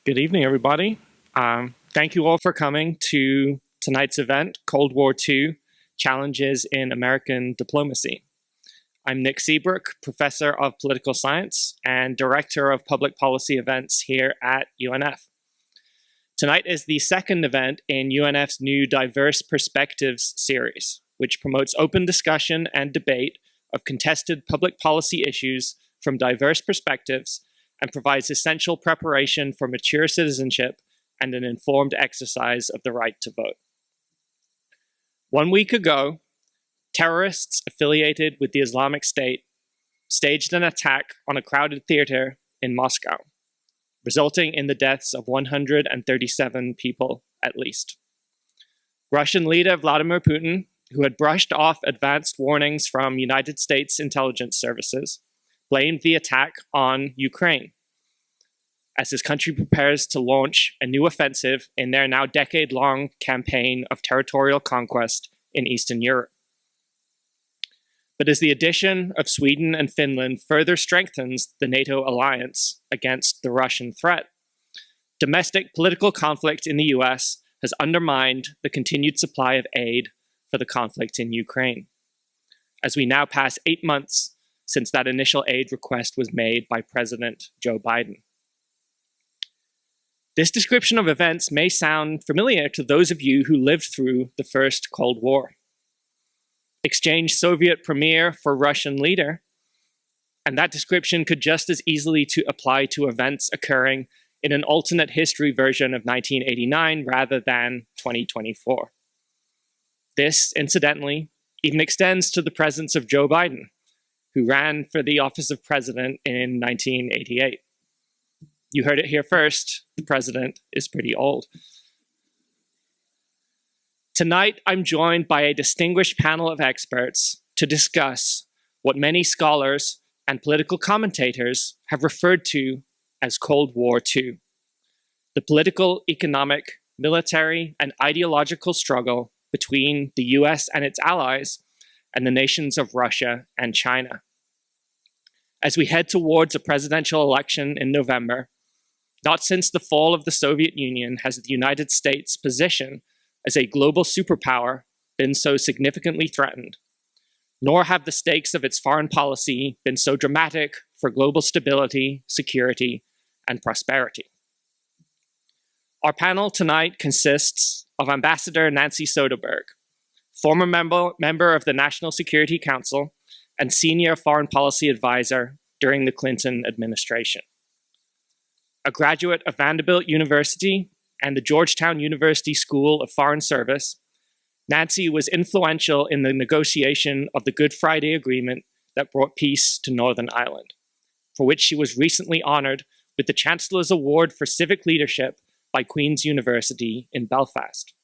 Good evening, everybody. Thank you all for coming to tonight's event, Cold War II, Challenges in American Diplomacy. I'm Nick Seabrook, Professor of Political Science and Director of Public Policy Events here at UNF. Tonight is the second event in UNF's new Diverse Perspectives series, which promotes open discussion and debate of contested public policy issues from diverse perspectives and provides essential preparation for mature citizenship and an informed exercise of the right to vote. 1 week ago, terrorists affiliated with the Islamic State staged an attack on a crowded theater in Moscow, resulting in the deaths of 137 people at least. Russian leader Vladimir Putin, who had brushed off advanced warnings from United States intelligence services, blamed the attack on Ukraine as his country prepares to launch a new offensive in their now decade-long campaign of territorial conquest in Eastern Europe. But as the addition of Sweden and Finland further strengthens the NATO alliance against the Russian threat, domestic political conflict in the US has undermined the continued supply of aid for the conflict in Ukraine, as we now pass 8 months since that initial aid request was made by President Joe Biden. This description of events may sound familiar to those of you who lived through the first Cold War. Exchange Soviet premier for Russian leader, and that description could just as easily apply to events occurring in an alternate history version of 1989 rather than 2024. This, incidentally, even extends to the presence of Joe Biden, who ran for the office of president in 1988. You heard it here first, the president is pretty old. Tonight, I'm joined by a distinguished panel of experts to discuss what many scholars and political commentators have referred to as Cold War II, the political, economic, military, and ideological struggle between the US and its allies and the nations of Russia and China. As we head towards a presidential election in November, not since the fall of the Soviet Union has the United States' position as a global superpower been so significantly threatened, nor have the stakes of its foreign policy been so dramatic for global stability, security, and prosperity. Our panel tonight consists of Ambassador Nancy Soderberg, former member of the National Security Council and senior foreign policy advisor during the Clinton administration. A graduate of Vanderbilt University and the Georgetown University School of Foreign Service, Nancy was influential in the negotiation of the Good Friday Agreement that brought peace to Northern Ireland, for which she was recently honored with the Chancellor's Award for Civic Leadership by Queen's University in Belfast.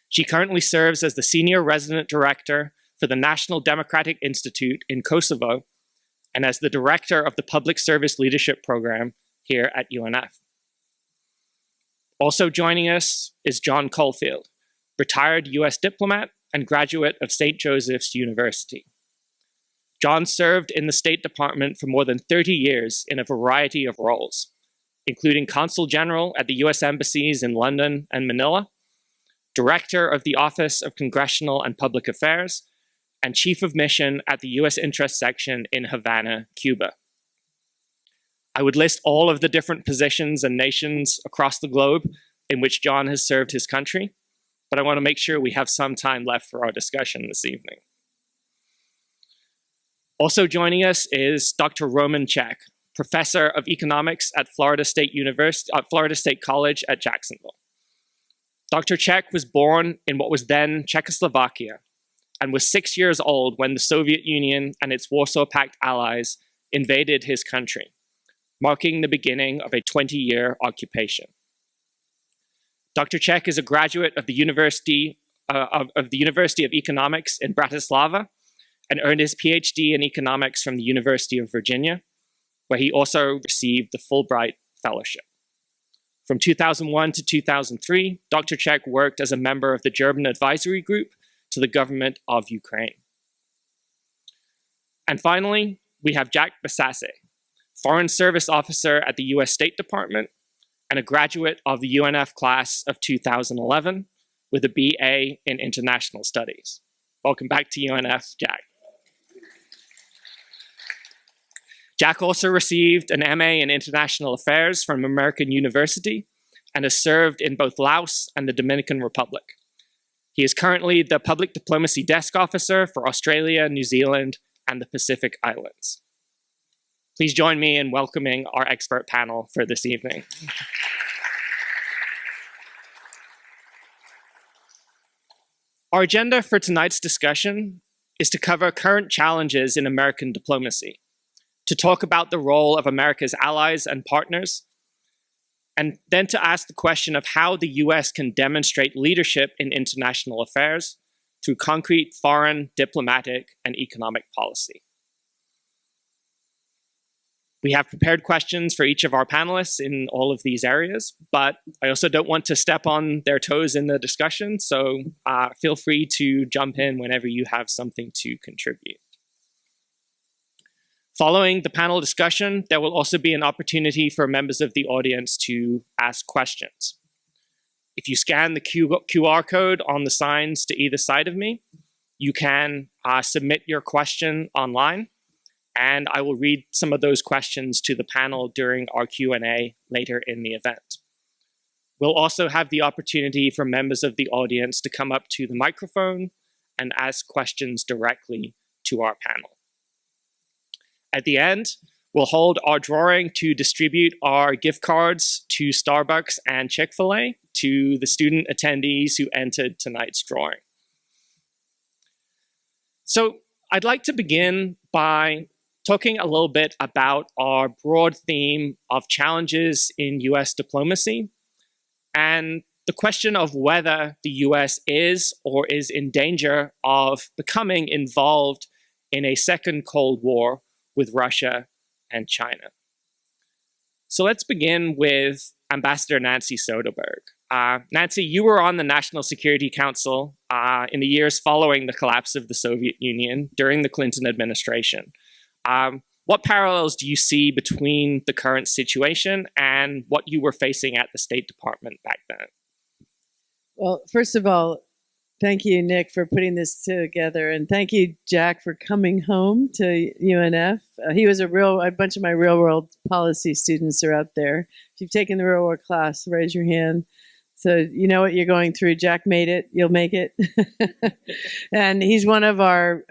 She currently serves as the Senior Resident Director for the National Democratic Institute in Kosovo and as the Director of the Public Service Leadership Program here at UNF. Also joining us is John Caulfield, retired US diplomat and graduate of St. Joseph's University. John served in the State Department for more than 30 years in a variety of roles, including Consul General at the US embassies in London and Manila, Director of the Office of Congressional and Public Affairs, and Chief of Mission at the US Interest Section in Havana, Cuba. I would list all of the different positions and nations across the globe in which John has served his country, but I want to make sure we have some time left for our discussion this evening. Also joining us is Dr. Roman Chek, Professor of Economics at Florida State College at Jacksonville. Dr. Chek was born in what was then Czechoslovakia and was 6 years old when the Soviet Union and its Warsaw Pact allies invaded his country, marking the beginning of a 20-year occupation. Dr. Chek is a graduate of the University of Economics in Bratislava and earned his PhD in economics from the University of Virginia, where he also received the Fulbright Fellowship. From 2001 to 2003, Dr. Chek worked as a member of the German advisory group to the government of Ukraine. And finally, we have Jack Basasse, Foreign Service Officer at the US State Department and a graduate of the UNF class of 2011 with a BA in International Studies. Welcome back to UNF, Jack. Jack also received an MA in International Affairs from American University and has served in both Laos and the Dominican Republic. He is currently the Public Diplomacy Desk Officer for Australia, New Zealand, and the Pacific Islands. Please join me in welcoming our expert panel for this evening. Our agenda for tonight's discussion is to cover current challenges in American diplomacy, to talk about the role of America's allies and partners, and then to ask the question of how the US can demonstrate leadership in international affairs through concrete foreign, diplomatic, and economic policy. We have prepared questions for each of our panelists in all of these areas, but I also don't want to step on their toes in the discussion, so feel free to jump in whenever you have something to contribute. Following the panel discussion, there will also be an opportunity for members of the audience to ask questions. If you scan the QR code on the signs to either side of me, you can submit your question online, and I will read some of those questions to the panel during our Q&A later in the event. We'll also have the opportunity for members of the audience to come up to the microphone and ask questions directly to our panel. At the end, we'll hold our drawing to distribute our gift cards to Starbucks and Chick-fil-A to the student attendees who entered tonight's drawing. So I'd like to begin by talking a little bit about our broad theme of challenges in US diplomacy and the question of whether the US is or is in danger of becoming involved in a second Cold War with Russia and China. So let's begin with Ambassador Nancy Soderberg. Nancy, you were on the National Security Council in the years following the collapse of the Soviet Union during the Clinton administration. What parallels do you see between the current situation and what you were facing at the State Department back then? Well, first of all, thank you, Nick, for putting this together, and thank you, Jack, for coming home to UNF. He was a bunch of my real-world policy students are out there. If you've taken the real-world class, raise your hand. So you know what you're going through. Jack made it. You'll make it. And he's one of our,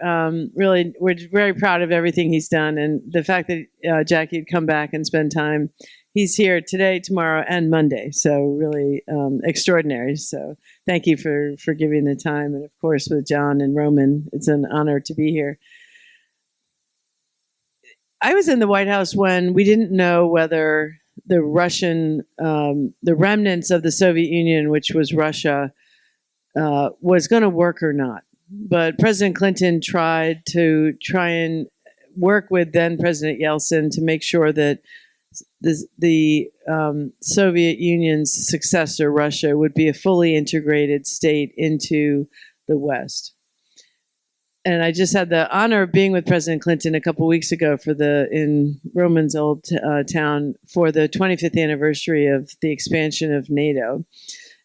really, we're very proud of everything he's done. And the fact that, Jack, you'd come back and spend time. He's here today, tomorrow, and Monday. So really extraordinary. So thank you for giving the time. And of course, with John and Roman, it's an honor to be here. I was in the White House when we didn't know whether the Russian, the remnants of the Soviet Union, which was Russia, was going to work or not. But President Clinton tried and work with then President Yeltsin to make sure that the Soviet Union's successor, Russia, would be a fully integrated state into the West. And I just had the honor of being with President Clinton a couple weeks ago in Roman's old town for the 25th anniversary of the expansion of NATO.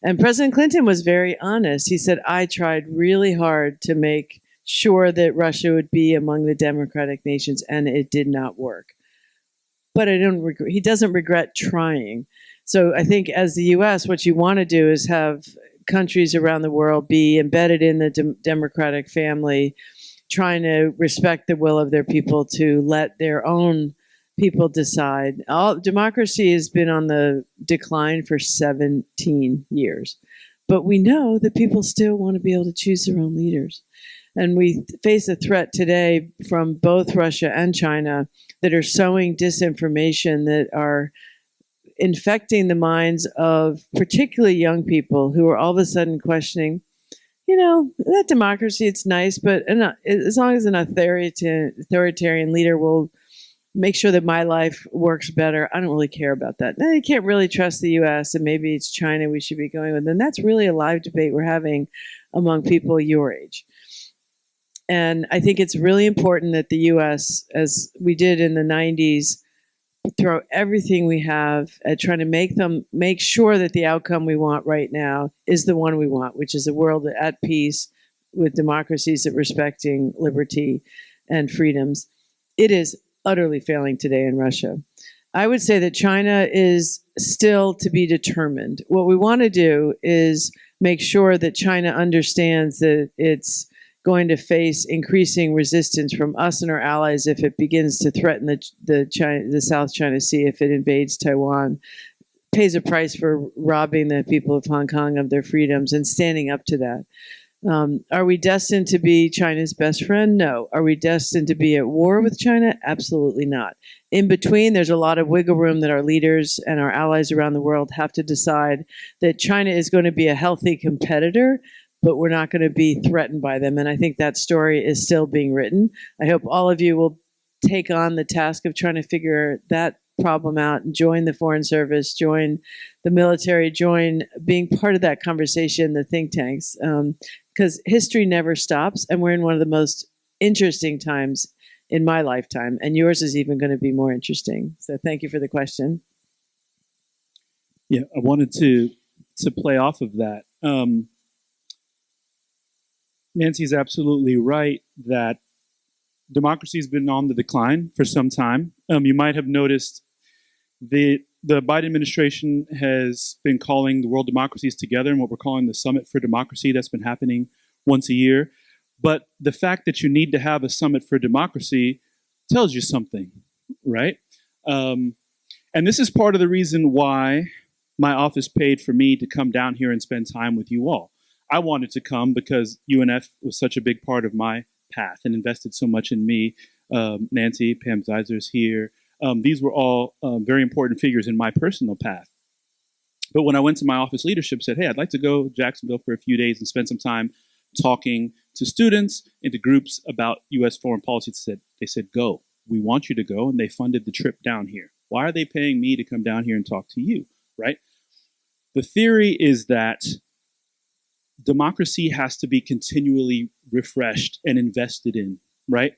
And President Clinton was very honest. He said, I tried really hard to make sure that Russia would be among the democratic nations, and it did not work. But he doesn't regret trying. So I think as the US, what you want to do is have countries around the world be embedded in the democratic family, trying to respect the will of their people to let their own people decide. Democracy has been on the decline for 17 years. But we know that people still want to be able to choose their own leaders. And we face a threat today from both Russia and China that are sowing disinformation, that are infecting the minds of particularly young people who are all of a sudden questioning, that democracy, it's nice, but as long as an authoritarian leader will make sure that my life works better, I don't really care about that. Now, you can't really trust the U.S., and maybe it's China we should be going with. And that's really a live debate we're having among people your age. And I think it's really important that the U.S., as we did in the 90s, throw everything we have at trying to make sure that the outcome we want right now is the one we want, which is a world at peace with democracies that respecting liberty and freedoms. It is utterly failing today in Russia. I would say that China is still to be determined. What we want to do is make sure that China understands that it's going to face increasing resistance from us and our allies if it begins to threaten the South China Sea, if it invades Taiwan, pays a price for robbing the people of Hong Kong of their freedoms and standing up to that. Are we destined to be China's best friend? No. Are we destined to be at war with China? Absolutely not. In between, there's a lot of wiggle room that our leaders and our allies around the world have to decide that China is going to be a healthy competitor, but we're not going to be threatened by them. And I think that story is still being written. I hope all of you will take on the task of trying to figure that problem out and join the Foreign Service, join the military, join being part of that conversation, the think tanks, because history never stops, and we're in one of the most interesting times in my lifetime, and yours is even going to be more interesting. So thank you for the question. Yeah, I wanted to play off of that. Nancy's absolutely right that democracy has been on the decline for some time. You might have noticed the Biden administration has been calling the world democracies together in what we're calling the Summit for Democracy. That's been happening once a year. But the fact that you need to have a Summit for Democracy tells you something, right? And this is part of the reason why my office paid for me to come down here and spend time with you all. I wanted to come because UNF was such a big part of my path and invested so much in me. Nancy, Pam Zeiser's here. These were all very important figures in my personal path. But when I went to my office leadership, said, hey, I'd like to go to Jacksonville for a few days and spend some time talking to students and to groups about U.S. foreign policy. They said, go. We want you to go. And they funded the trip down here. Why are they paying me to come down here and talk to you, right? The theory is that democracy has to be continually refreshed and invested in, right?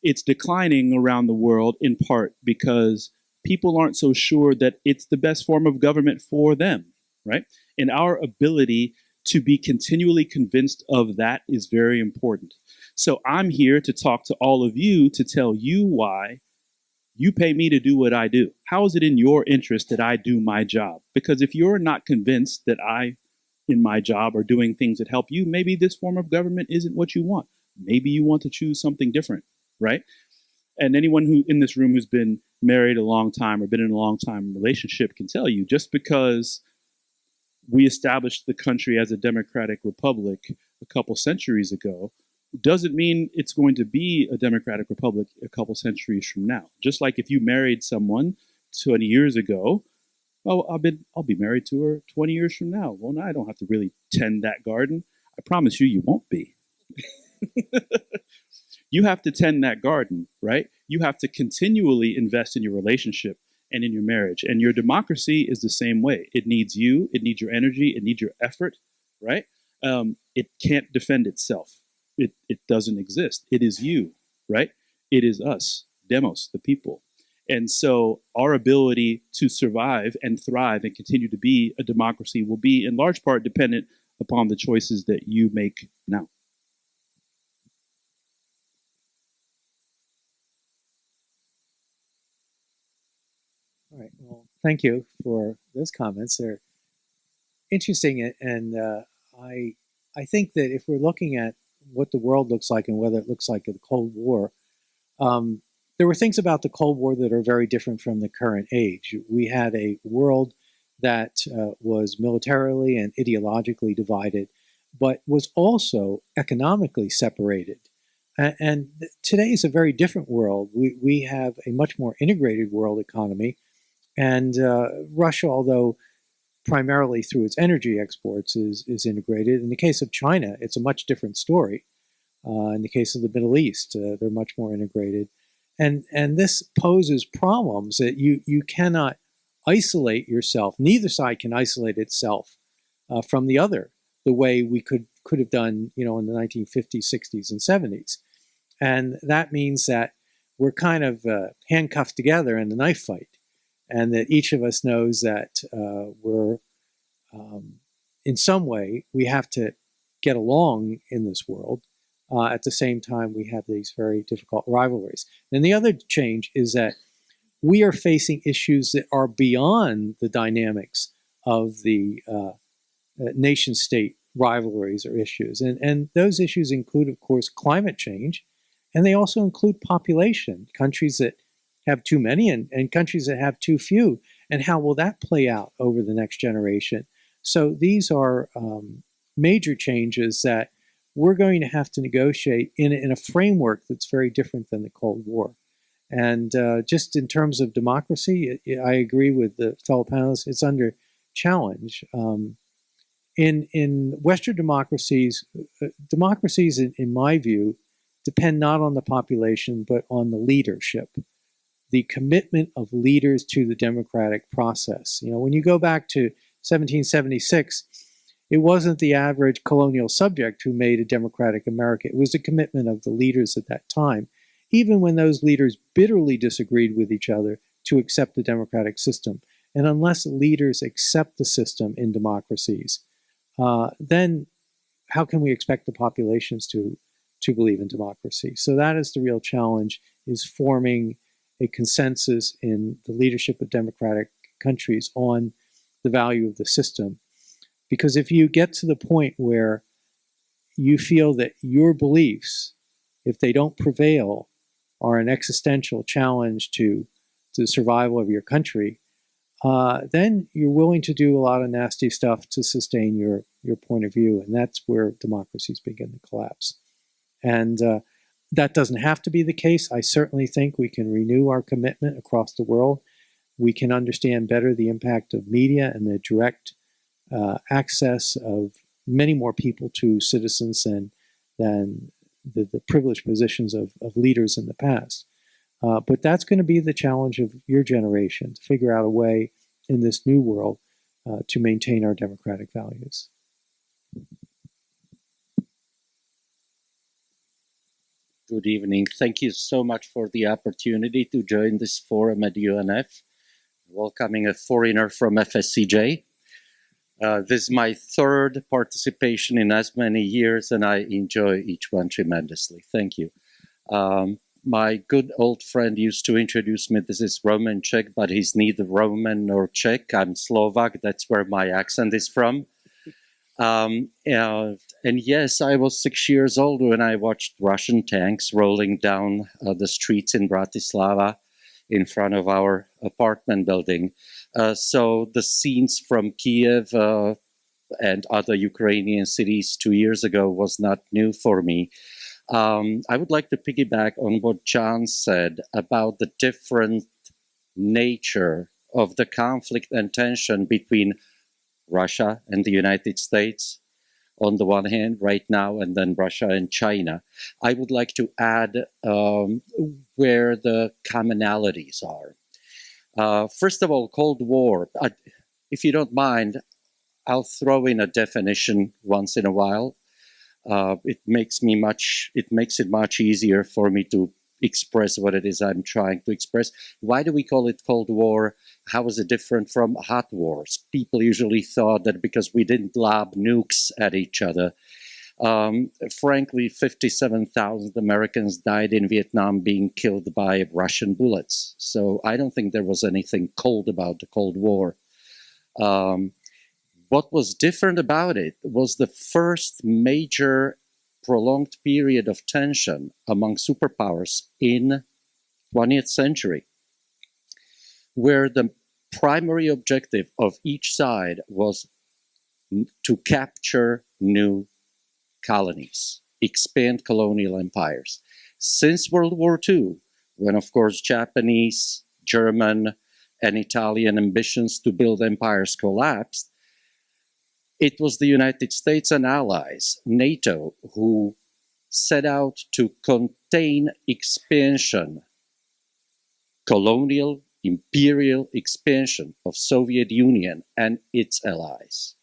It's declining around the world in part because people aren't so sure that it's the best form of government for them, right? And our ability to be continually convinced of that is very important. So I'm here to talk to all of you to tell you why you pay me to do what I do. How is it in your interest that I do my job? Because if you're not convinced that I, in my job, are doing things that help you, maybe this form of government isn't what you want. Maybe you want to choose something different, right? And anyone who in this room who's been married a long time or been in a long time relationship can tell you, just because we established the country as a democratic republic a couple centuries ago doesn't mean it's going to be a democratic republic a couple centuries from now. Just like if you married someone 20 years ago, oh, I'll be married to her 20 years from now. Well, now I don't have to really tend that garden. I promise you, you won't be. You have to tend that garden, right? You have to continually invest in your relationship and in your marriage. And your democracy is the same way. It needs you, it needs your energy, it needs your effort, right? It can't defend itself. It doesn't exist. It is you, right? It is us, demos, the people. And so our ability to survive and thrive and continue to be a democracy will be in large part dependent upon the choices that you make now. All right. Well, thank you for those comments. They're interesting, and I think that if we're looking at what the world looks like and whether it looks like the Cold War, there were things about the Cold War that are very different from the current age. We had a world that was militarily and ideologically divided, but was also economically separated. And today is a very different world. We have a much more integrated world economy. And Russia, although primarily through its energy exports, is integrated. In the case of China, it's a much different story. In the case of the Middle East, they're much more integrated. And this poses problems that you cannot isolate yourself. Neither side can isolate itself from the other the way we could have done, in the 1950s, 60s, and 70s. And that means that we're kind of handcuffed together in the knife fight. and that each of us knows that we're in some way we have to get along in this world. At the same time, we have these very difficult rivalries. And the other change is that we are facing issues that are beyond the dynamics of the nation-state rivalries or issues. And those issues include, of course, climate change, and they also include population, countries that have too many and countries that have too few, and how will that play out over the next generation. So these are major changes that we're going to have to negotiate in a framework that's very different than the Cold War. And just in terms of democracy, I agree with the fellow panelists, it's under challenge. In Western democracies, democracies, in my view, depend not on the population, but on the leadership, the commitment of leaders to the democratic process. You know, when you go back to 1776, it wasn't the average colonial subject who made a democratic America. It was the commitment of the leaders at that time, even when those leaders bitterly disagreed with each other, to accept the democratic system. And unless leaders accept the system in democracies, then how can we expect the populations to believe in democracy? So that is the real challenge, is forming a consensus in the leadership of democratic countries on the value of the system. Because if you get to the point where you feel that your beliefs, if they don't prevail, are an existential challenge to the survival of your country, then you're willing to do a lot of nasty stuff to sustain your point of view. And that's where democracies begin to collapse. And that doesn't have to be the case. I certainly think we can renew our commitment across the world. We can understand better the impact of media and the direct access of many more people to citizens than the privileged positions of leaders in the past. But that's going to be the challenge of your generation, to figure out a way in this new world to maintain our democratic values. Good evening. Thank you so much for the opportunity to join this forum at UNF, welcoming a foreigner from FSCJ. This is my third participation in as many years, and I enjoy each one tremendously. Thank you. My good old friend used to introduce me, this is Roman Czech, but he's neither Roman nor Czech. I'm Slovak. That's where my accent is from. And yes, I was 6 years old when I watched Russian tanks rolling down the streets in Bratislava in front of our apartment building. So the scenes from Kiev and other Ukrainian cities 2 years ago was not new for me. I would like to piggyback on what John said about the different nature of the conflict and tension between Russia and the United States on the one hand right now, and then Russia and China. I would like to add where the commonalities are. First of all, Cold War. If you don't mind, I'll throw in a definition once in a while. It makes it much easier for me to express what it is I'm trying to express. Why do we call it Cold War? How is it different from hot wars? People usually thought that because we didn't lob nukes at each other. Frankly, 57,000 Americans died in Vietnam being killed by Russian bullets. So I don't think there was anything cold about the Cold War. What was different about it was the first major prolonged period of tension among superpowers in 20th century, where the primary objective of each side was to capture new colonies, expand colonial empires. Since World War II, when of course Japanese, German, and Italian ambitions to build empires collapsed, it was the United States and allies, NATO, who set out to contain expansion, colonial, imperial expansion of Soviet Union and its allies.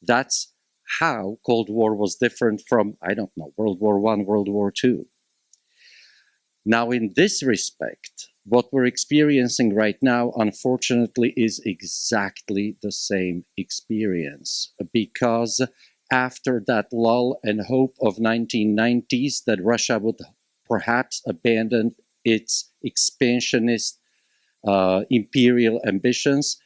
That's how Cold War was different from, I don't know, World War I, World War II. Now, in this respect, What we're experiencing right now, unfortunately, is exactly the same experience, because after that lull and hope of 1990s that Russia would perhaps abandon its expansionist imperial ambitions,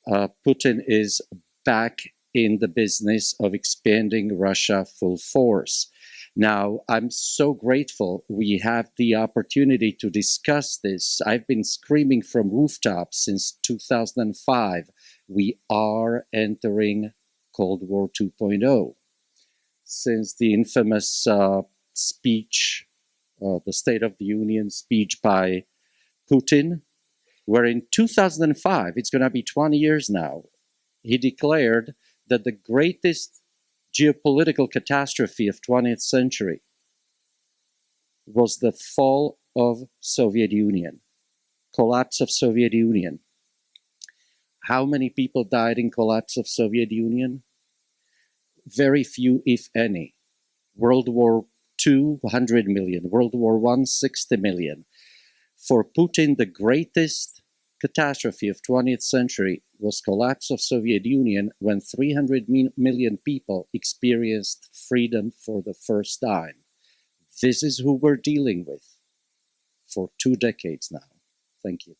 Putin is back in the business of expanding Russia full force. Now, I'm so grateful we have the opportunity to discuss this. I've been screaming from rooftops since 2005. We are entering Cold War 2.0. Since the infamous speech, the State of the Union speech by Putin, where in 2005, it's going to be 20 years now, he declared that the greatest geopolitical catastrophe of 20th century was the fall of Soviet Union, collapse of Soviet Union. How many people died in collapse of Soviet Union? Very few, if any. World War II, 100 million. World War I, 60 million. For Putin, the greatest catastrophe of 20th century was collapse of Soviet Union, when 300 million people experienced freedom for the first time. This is who we're dealing with for 2 decades now. Thank you.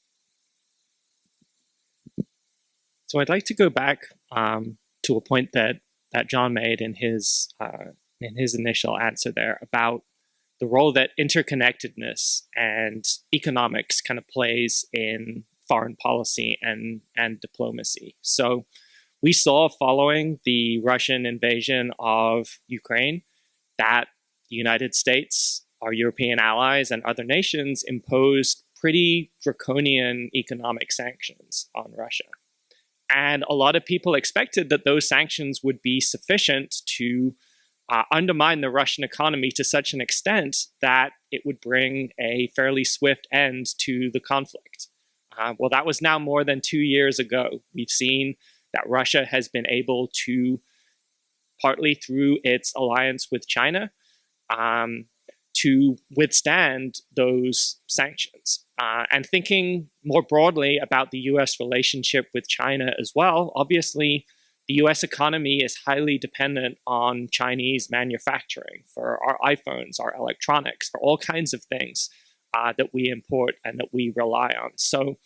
So I'd like to go back to a point that John made in his initial answer there about the role that interconnectedness and economics kind of plays in foreign policy and diplomacy. So we saw, following the Russian invasion of Ukraine, that the United States, our European allies, and other nations imposed pretty draconian economic sanctions on Russia. And a lot of people expected that those sanctions would be sufficient to undermine the Russian economy to such an extent that it would bring a fairly swift end to the conflict. Well, that was now more than 2 years ago. We've seen that Russia has been able to, partly through its alliance with China, to withstand those sanctions. And thinking more broadly about the US relationship with China as well, obviously, the US economy is highly dependent on Chinese manufacturing for our iPhones, our electronics, for all kinds of things that we import and that we rely on. So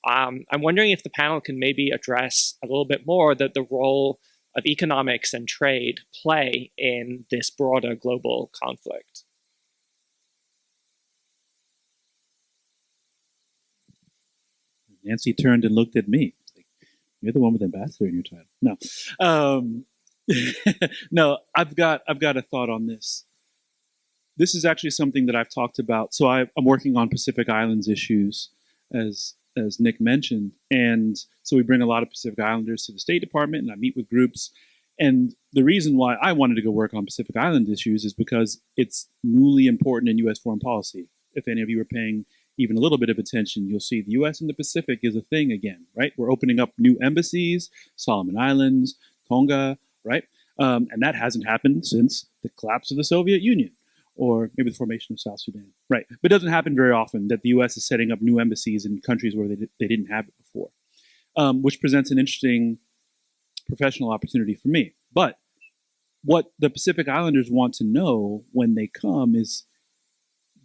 I'm wondering if the panel can maybe address a little bit more the role of economics and trade play in this broader global conflict. Nancy turned and looked at me. Like, you're the one with ambassador in your title. No, no. I've got a thought on this. This is actually something that I've talked about. So I'm working on Pacific Islands issues, as Nick mentioned, and so we bring a lot of Pacific Islanders to the State Department, and I meet with groups. And the reason why I wanted to go work on Pacific Island issues is because it's newly important in U.S. foreign policy. If any of you are paying even a little bit of attention, you'll see the U.S. in the Pacific is a thing again, right? We're opening up new embassies, Solomon Islands, Tonga, right? And that hasn't happened since the collapse of the Soviet Union, or maybe the formation of South Sudan, right? But it doesn't happen very often that the U.S. is setting up new embassies in countries where they didn't have it before, which presents an interesting professional opportunity for me. But what the Pacific Islanders want to know when they come is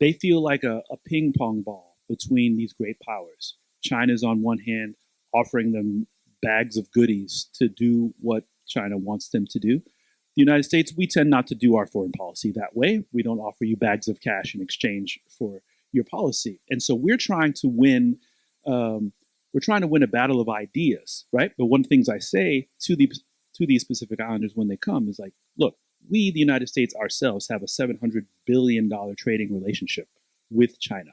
they feel like a ping pong ball between these great powers. China's on one hand offering them bags of goodies to do what China wants them to do. The United States, we tend not to do our foreign policy that way. We don't offer you bags of cash in exchange for your policy. And so we're trying to win a battle of ideas, right? But one of the things I say to these Pacific Islanders when they come is like, look, we, the United States ourselves, have a $700 billion trading relationship with China.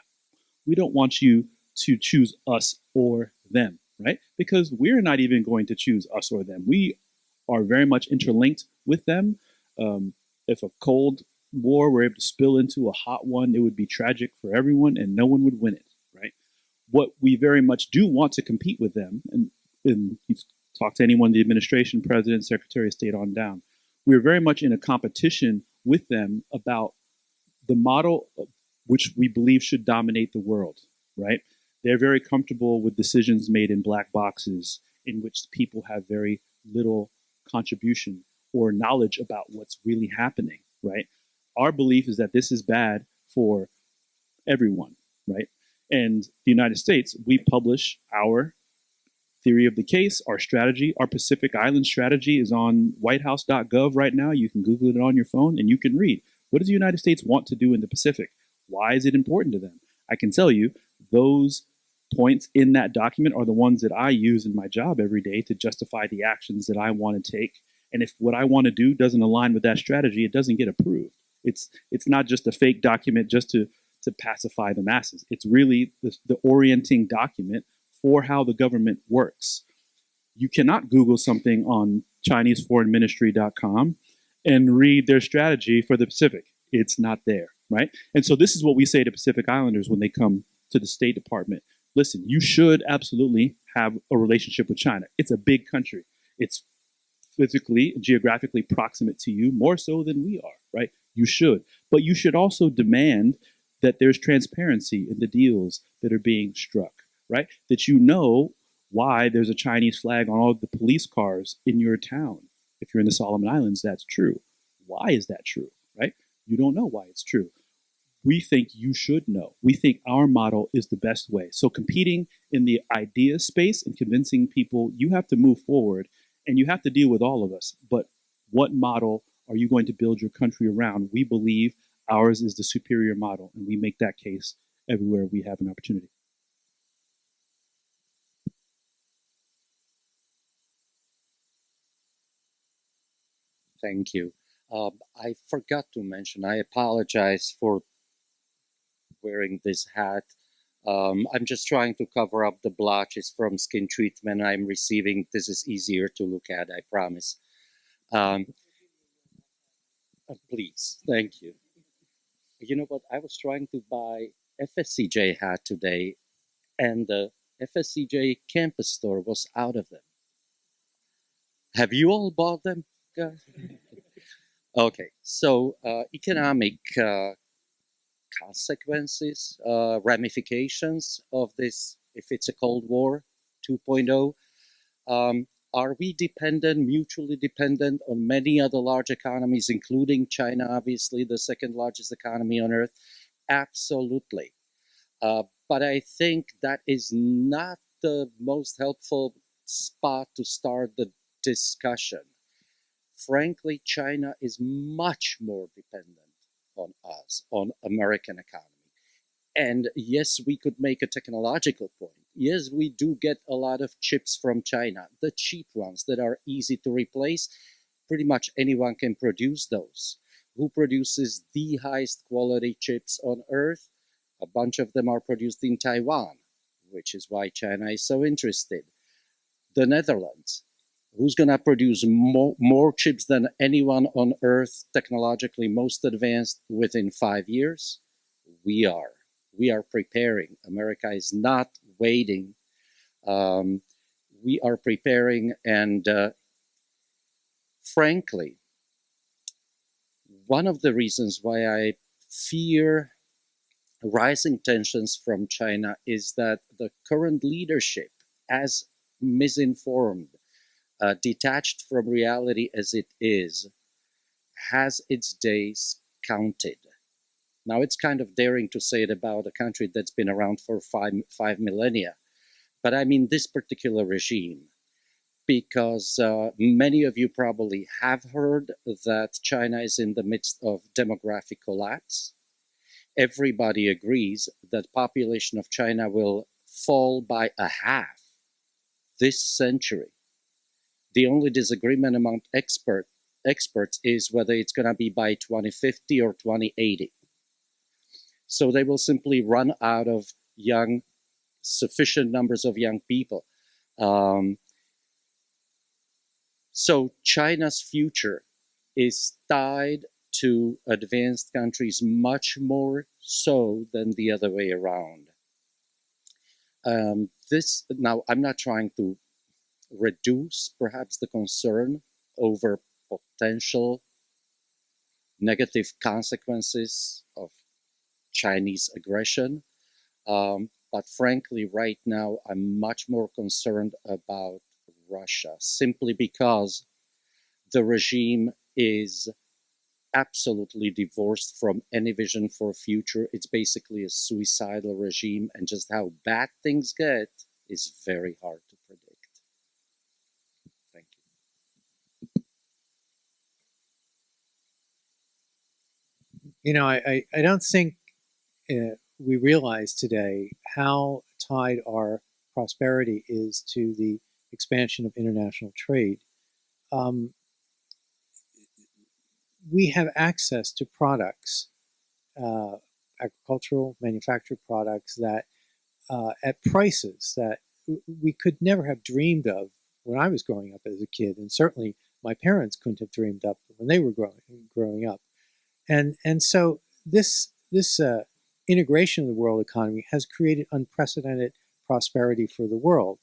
We don't want you to choose us or them, right? Because we're not even going to choose us or them. We are very much interlinked with them. If a cold war were able to spill into a hot one, it would be tragic for everyone and no one would win it, right? What we very much do want to compete with them, and you talk to anyone, the administration, president, secretary of state on down, we're very much in a competition with them about the model which we believe should dominate the world, right? They're very comfortable with decisions made in black boxes in which people have very little contribution or knowledge about what's really happening, right? Our belief is that this is bad for everyone, right? And the United States, we publish our theory of the case, our strategy. Our Pacific Island strategy is on whitehouse.gov right now. You can Google it on your phone and you can read. What does the United States want to do in the Pacific? Why is it important to them? I can tell you those points in that document are the ones that I use in my job every day to justify the actions that I want to take. And if what I want to do doesn't align with that strategy, it doesn't get approved. It's not just a fake document just to pacify the masses. It's really the orienting document for how the government works. You cannot Google something on ChineseForeignMinistry.com and read their strategy for the Pacific. It's not there, right? And so this is what we say to Pacific Islanders when they come to the State Department. Listen, you should absolutely have a relationship with China. It's a big country. It's physically, geographically proximate to you, more so than we are, right? You should. But you should also demand that there's transparency in the deals that are being struck, right? That you know why there's a Chinese flag on all of the police cars in your town. If you're in the Solomon Islands, that's true. Why is that true, right? You don't know why it's true. We think you should know. We think our model is the best way. So competing in the idea space and convincing people, you have to move forward and you have to deal with all of us. But what model are you going to build your country around? We believe ours is the superior model, and we make that case everywhere we have an opportunity. Thank you. I forgot to mention, I apologize for wearing this hat. I'm just trying to cover up the blotches from skin treatment I'm receiving. This is easier to look at, I promise. Please, thank you. You know what? I was trying to buy FSCJ hat today, and the FSCJ campus store was out of them. Have you all bought them, guys? Okay, so economic consequences, ramifications of this, if it's a Cold War 2.0. Are we dependent, mutually dependent on many other large economies, including China, obviously, the second largest economy on earth? Absolutely. But I think that is not the most helpful spot to start the discussion. Frankly, China is much more dependent on us, on American economy. And yes, we could make a technological point. Yes, we do get a lot of chips from China, the cheap ones that are easy to replace. Pretty much anyone can produce those. Who produces the highest quality chips on earth? A bunch of them are produced in Taiwan, which is why China is so interested. The Netherlands. Who's going to produce more chips than anyone on earth, technologically most advanced, within 5 years? We are. We are preparing. America is not waiting. We are preparing, and frankly, one of the reasons why I fear rising tensions from China is that the current leadership, as misinformed, detached from reality as it is, has its days counted. Now, it's kind of daring to say it about a country that's been around for five millennia. But I mean this particular regime, because many of you probably have heard that China is in the midst of demographic collapse. Everybody agrees that population of China will fall by a half this century. The only disagreement among experts is whether it's going to be by 2050 or 2080. So they will simply run out of sufficient numbers of young people. So China's future is tied to advanced countries much more so than the other way around. Now, I'm not trying to reduce perhaps the concern over potential negative consequences of Chinese aggression. But frankly, right now, I'm much more concerned about Russia, simply because the regime is absolutely divorced from any vision for a future. It's basically a suicidal regime, and just how bad things get is very hard to predict. Thank you. You know, I don't think we realize today how tied our prosperity is to the expansion of international trade. Um, we have access to products, uh, agricultural, manufactured products that at prices that we could never have dreamed of when I was growing up as a kid, and certainly my parents couldn't have dreamed up when they were growing up. And so this integration of the world economy has created unprecedented prosperity for the world.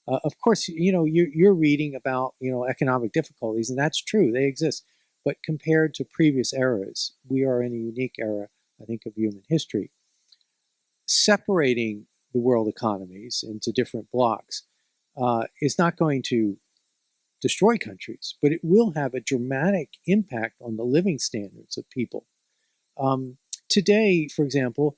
Of course, you know you're reading about economic difficulties, and that's true; they exist. But compared to previous eras, we are in a unique era, I think, of human history. Separating the world economies into different blocks is not going to destroy countries, but it will have a dramatic impact on the living standards of people. Today, for example,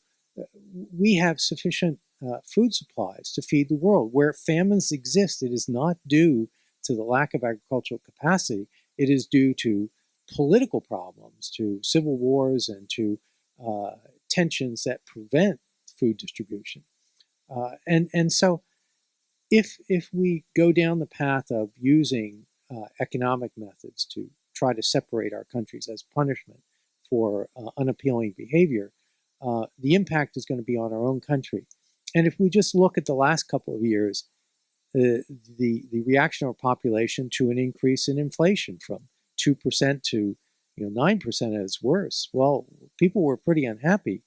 we have sufficient food supplies to feed the world. Where famines exist, it is not due to the lack of agricultural capacity. It is due to political problems, to civil wars, and to tensions that prevent food distribution. And so if we go down the path of using economic methods to try to separate our countries as punishment for unappealing behavior, the impact is going to be on our own country. And if we just look at the last couple of years, the reaction of our population to an increase in inflation from 2% to 9% is worse. Well, people were pretty unhappy.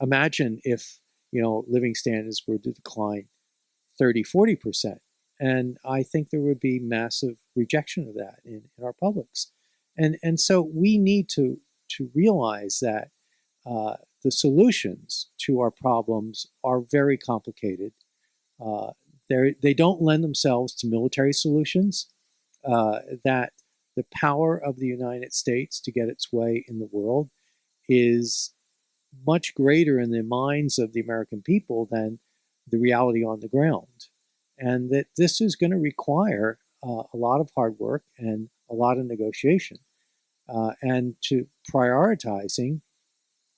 Imagine if living standards were to decline 30-40%. And I think there would be massive rejection of that in our publics. And so we need to realize that the solutions to our problems are very complicated. They don't lend themselves to military solutions, that the power of the United States to get its way in the world is much greater in the minds of the American people than the reality on the ground. And that this is going to require a lot of hard work and a lot of negotiation, and to prioritizing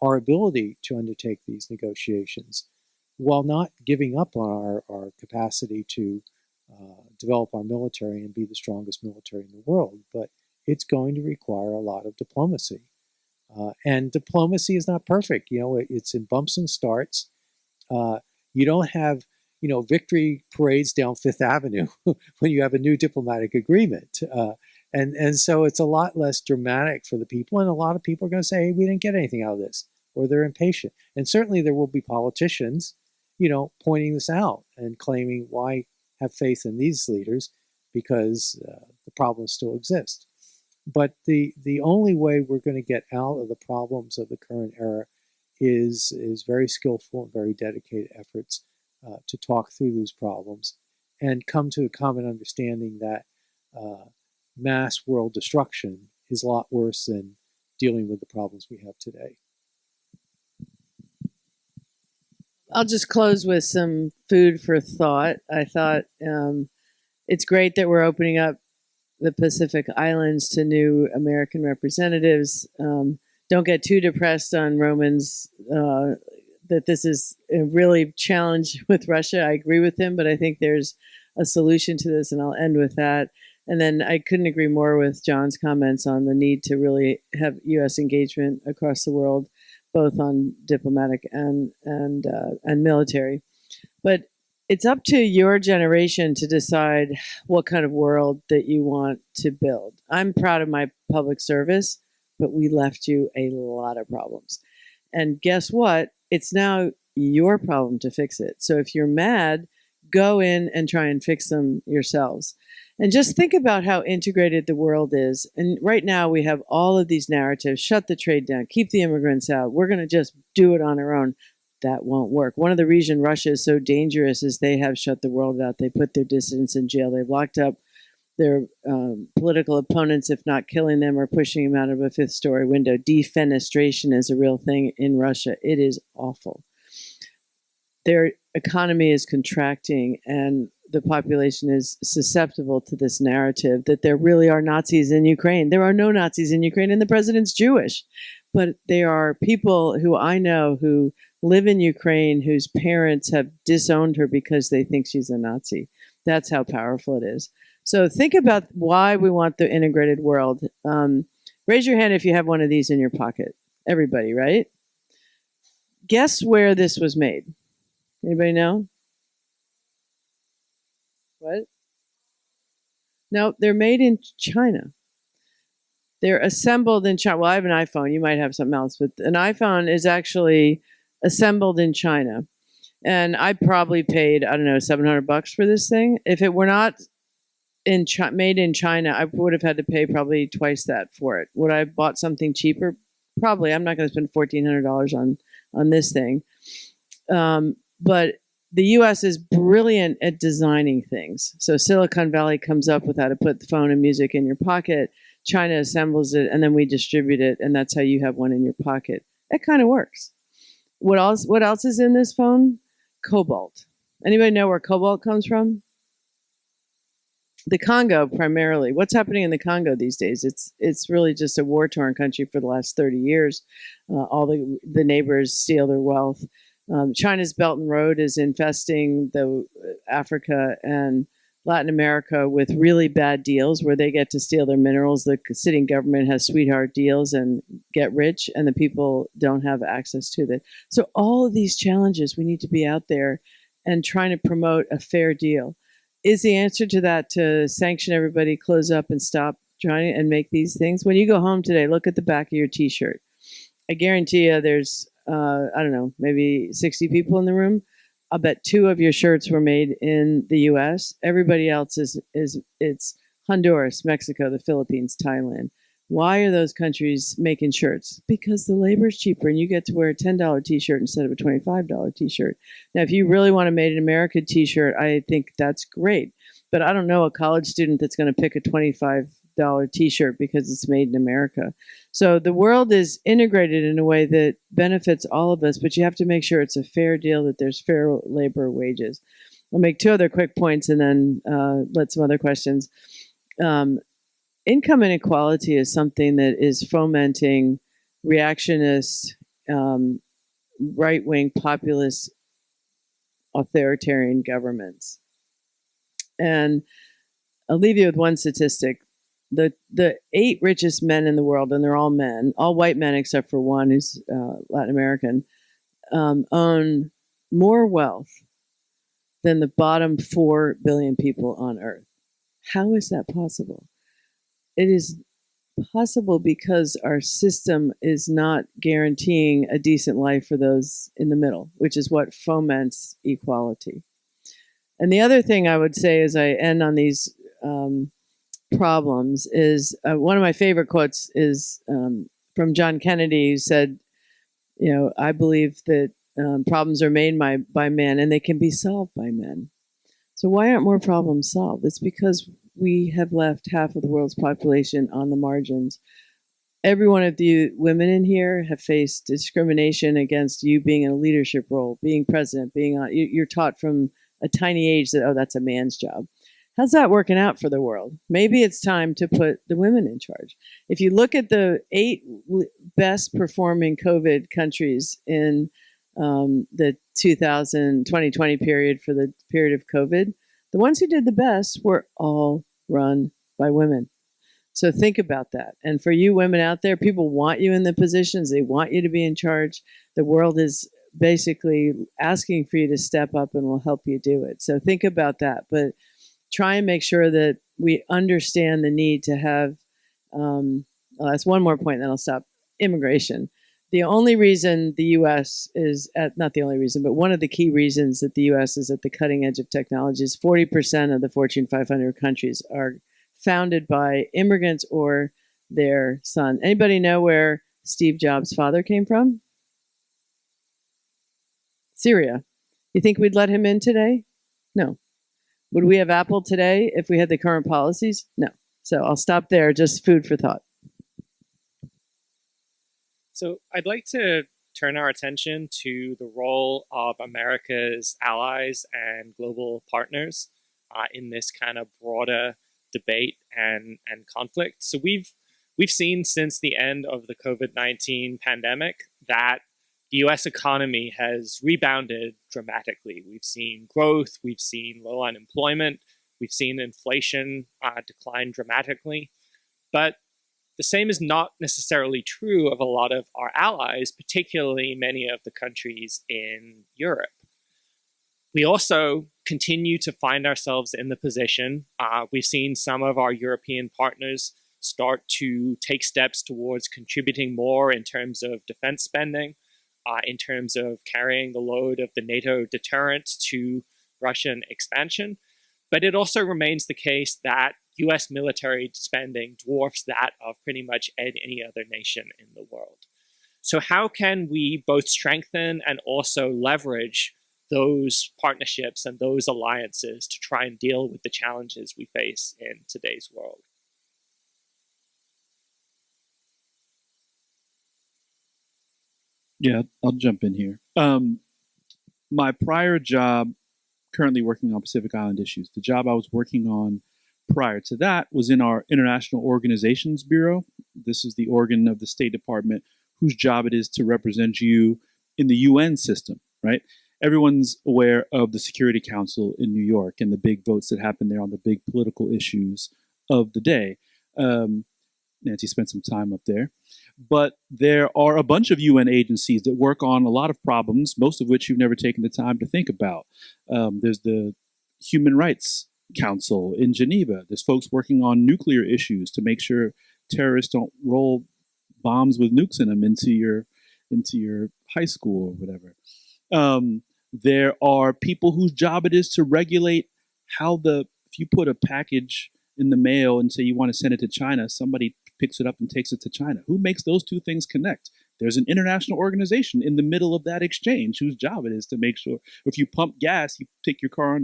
our ability to undertake these negotiations while not giving up on our capacity to develop our military and be the strongest military in the world. But it's going to require a lot of diplomacy. And diplomacy is not perfect. It's in bumps and starts. You don't have, victory parades down Fifth Avenue when you have a new diplomatic agreement. And so it's a lot less dramatic for the people. And a lot of people are going to say, hey, we didn't get anything out of this, or they're impatient. And certainly there will be politicians, pointing this out and claiming, why have faith in these leaders? Because the problems still exist. But the only way we're going to get out of the problems of the current era is very skillful and very dedicated efforts to talk through these problems and come to a common understanding that mass world destruction is a lot worse than dealing with the problems we have today. I'll just close with some food for thought. I thought it's great that we're opening up the Pacific Islands to new American representatives. Don't get too depressed on Romans that this is a really challenge with Russia. I agree with him, but I think there's a solution to this, and I'll end with that. And then I couldn't agree more with John's comments on the need to really have U.S. engagement across the world, both on diplomatic and military. But it's up to your generation to decide what kind of world that you want to build. I'm proud of my public service, but we left you a lot of problems. And guess what? It's now your problem to fix it. So if you're mad, go in and try and fix them yourselves. And just think about how integrated the world is. And right now we have all of these narratives: shut the trade down, keep the immigrants out, we're going to just do it on our own. that won't work. One of the reasons Russia is so dangerous is they have shut the world out. They put their dissidents in jail. They've locked up their political opponents, if not killing them or pushing them out of a fifth-story window. Defenestration is a real thing in Russia. It is awful. Their economy is contracting, and the population is susceptible to this narrative that there really are Nazis in Ukraine. There are no Nazis in Ukraine, and the president's Jewish. But there are people who I know who live in Ukraine whose parents have disowned her because they think she's a Nazi. That's how powerful it is. So think about why we want the integrated world. Raise your hand if you have one of these in your pocket. Everybody, right? Guess where this was made? Anybody know? What? No, they're made in China. They're assembled in China. Well, I have an iPhone. You might have something else, but an iPhone is actually assembled in China. And I probably paid, I don't know, $700 for this thing. If it were not made in China, I would have had to pay probably twice that for it. Would I have bought something cheaper? Probably. I'm not going to spend $1,400 on this thing. But the U.S. is brilliant at designing things. So Silicon Valley comes up with how to put the phone and music in your pocket. China assembles it, and then we distribute it, and that's how you have one in your pocket. That kind of works. What else? What else is in this phone? Cobalt. Anybody know where cobalt comes from? The Congo, primarily. What's happening in the Congo these days? It's really just a war-torn country for the last 30 years. All the neighbors steal their wealth. China's Belt and Road is infesting Africa and Latin America with really bad deals where they get to steal their minerals. The sitting government has sweetheart deals and get rich, and the people don't have access to that. So all of these challenges, we need to be out there and trying to promote a fair deal. Is the answer to that to sanction everybody, close up, and stop trying and make these things? When you go home today, look at the back of your T-shirt. I guarantee you there's, I don't know, maybe 60 people in the room. I'll bet 2 of your shirts were made in the U.S. Everybody else it's Honduras, Mexico, the Philippines, Thailand. Why are those countries making shirts? Because the labor is cheaper, and you get to wear a $10 T-shirt instead of a $25 T-shirt. Now, if you really want a Made in America T-shirt, I think that's great. But I don't know a college student that's going to pick a $25 T-shirt because it's made in America. So the world is integrated in a way that benefits all of us, but you have to make sure it's a fair deal, that there's fair labor wages. I'll make 2 other quick points and then let some other questions. Income inequality is something that is fomenting reactionist, right-wing, populist, authoritarian governments. And I'll leave you with one statistic. The 8 richest men in the world, and they're all men, all white men except for one who's Latin American, own more wealth than the bottom 4 billion people on Earth. How is that possible? It is possible because our system is not guaranteeing a decent life for those in the middle, which is what foments equality. And the other thing I would say as I end on these problems is one of my favorite quotes is from John Kennedy, who said, you know, I believe that problems are made by men and they can be solved by men. So why aren't more problems solved? It's because we have left half of the world's population on the margins. Every one of the women in here have faced discrimination against you being in a leadership role, being president, you're taught from a tiny age that, oh, that's a man's job. How's that working out for the world? Maybe it's time to put the women in charge. If you look at the 8 best performing COVID countries in the 2020 period, for the period of COVID, the ones who did the best were all run by women. So think about that. And for you women out there, people want you in the positions. They want you to be in charge. The world is basically asking for you to step up and will help you do it. So think about that. But try and make sure that we understand the need to have, that's one more point, then I'll stop. Immigration. The only reason the U.S. is not the only reason, but one of the key reasons that the U.S. is at the cutting edge of technology is 40% of the Fortune 500 countries are founded by immigrants or their son. Anybody know where Steve Jobs' father came from? Syria. You think we'd let him in today? No. Would we have Apple today if we had the current policies? No. So I'll stop there, just food for thought. So I'd like to turn our attention to the role of America's allies and global partners in this kind of broader debate and conflict. So we've seen since the end of the COVID-19 pandemic that the US economy has rebounded dramatically. We've seen growth, we've seen low unemployment, we've seen inflation decline dramatically. But the same is not necessarily true of a lot of our allies, particularly many of the countries in Europe. We also continue to find ourselves in the position. We've seen some of our European partners start to take steps towards contributing more in terms of defense spending, in terms of carrying the load of the NATO deterrent to Russian expansion. But it also remains the case that US military spending dwarfs that of pretty much any other nation in the world. So how can we both strengthen and also leverage those partnerships and those alliances to try and deal with the challenges we face in today's world? Yeah, I'll jump in here. My prior job, currently working on Pacific Island issues, the job I was working on prior to that was in our International Organizations Bureau. This is the organ of the State Department whose job it is to represent you in the UN system, right? Everyone's aware of the Security Council in New York and the big votes that happen there on the big political issues of the day. Nancy spent some time up there. But there are a bunch of UN agencies that work on a lot of problems, most of which you've never taken the time to think about. There's the Human Rights Council in Geneva. There's folks working on nuclear issues to make sure terrorists don't roll bombs with nukes in them into your high school or whatever. There are people whose job it is to regulate how if you put a package in the mail and say you want to send it to China, somebody picks it up and takes it to China. Who makes those two things connect? There's an international organization in the middle of that exchange whose job it is to make sure if you pump gas, you take your car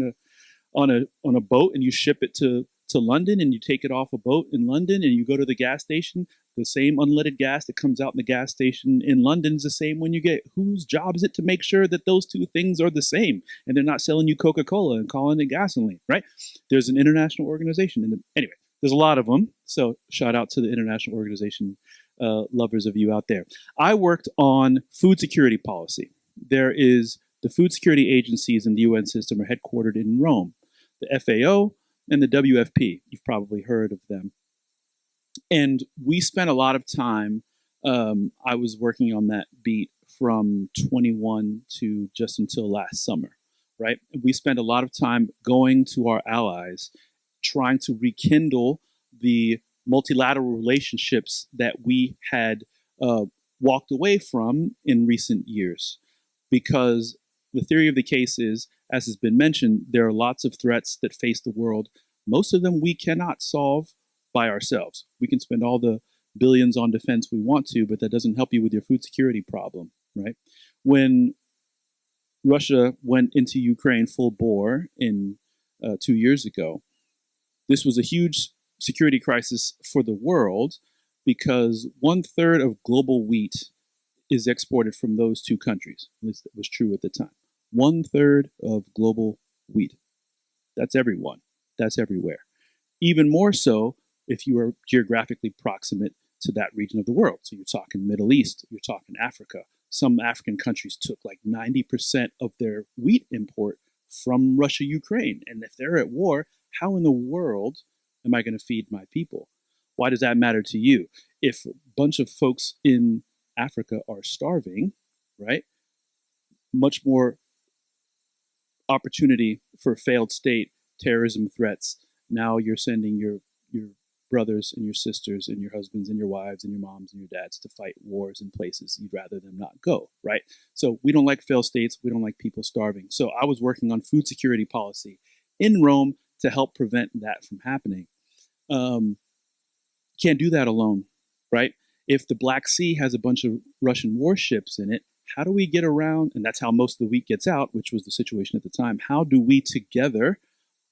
on a boat and you ship it to London and you take it off a boat in London and you go to the gas station, the same unleaded gas that comes out in the gas station in London is the same when you get. Whose job is it to make sure that those two things are the same and they're not selling you Coca-Cola and calling it gasoline, right? There's an international organization. Anyway, there's a lot of them. So shout out to the international organization lovers of you out there. I worked on food security policy. There is the food security agencies in the UN system are headquartered in Rome, the FAO and the WFP. You've probably heard of them. And we spent a lot of time, I was working on that beat from 21 to just until last summer, right? We spent a lot of time going to our allies, trying to rekindle the multilateral relationships that we had walked away from in recent years. Because the theory of the case is, as has been mentioned, there are lots of threats that face the world. Most of them we cannot solve by ourselves. We can spend all the billions on defense we want to, but that doesn't help you with your food security problem, right? When Russia went into Ukraine full bore in 2 years ago, this was a huge security crisis for the world because 1/3 of global wheat is exported from those two countries. At least that was true at the time. 1/3 of global wheat. That's everyone. That's everywhere. Even more so if you are geographically proximate to that region of the world. So you're talking Middle East, you're talking Africa. Some African countries took like 90% of their wheat import from Russia, Ukraine. And if they're at war, how in the world am I going to feed my people? Why does that matter to you? If a bunch of folks in Africa are starving, right? Much more opportunity for failed state, terrorism threats. Now you're sending your brothers and your sisters and your husbands and your wives and your moms and your dads to fight wars in places you'd rather them not go, right? So we don't like failed states. We don't like people starving. So I was working on food security policy in Rome to help prevent that from happening. Can't do that alone, right? If the Black Sea has a bunch of Russian warships in it, how do we get around, and that's how most of the wheat gets out, which was the situation at the time. How do we together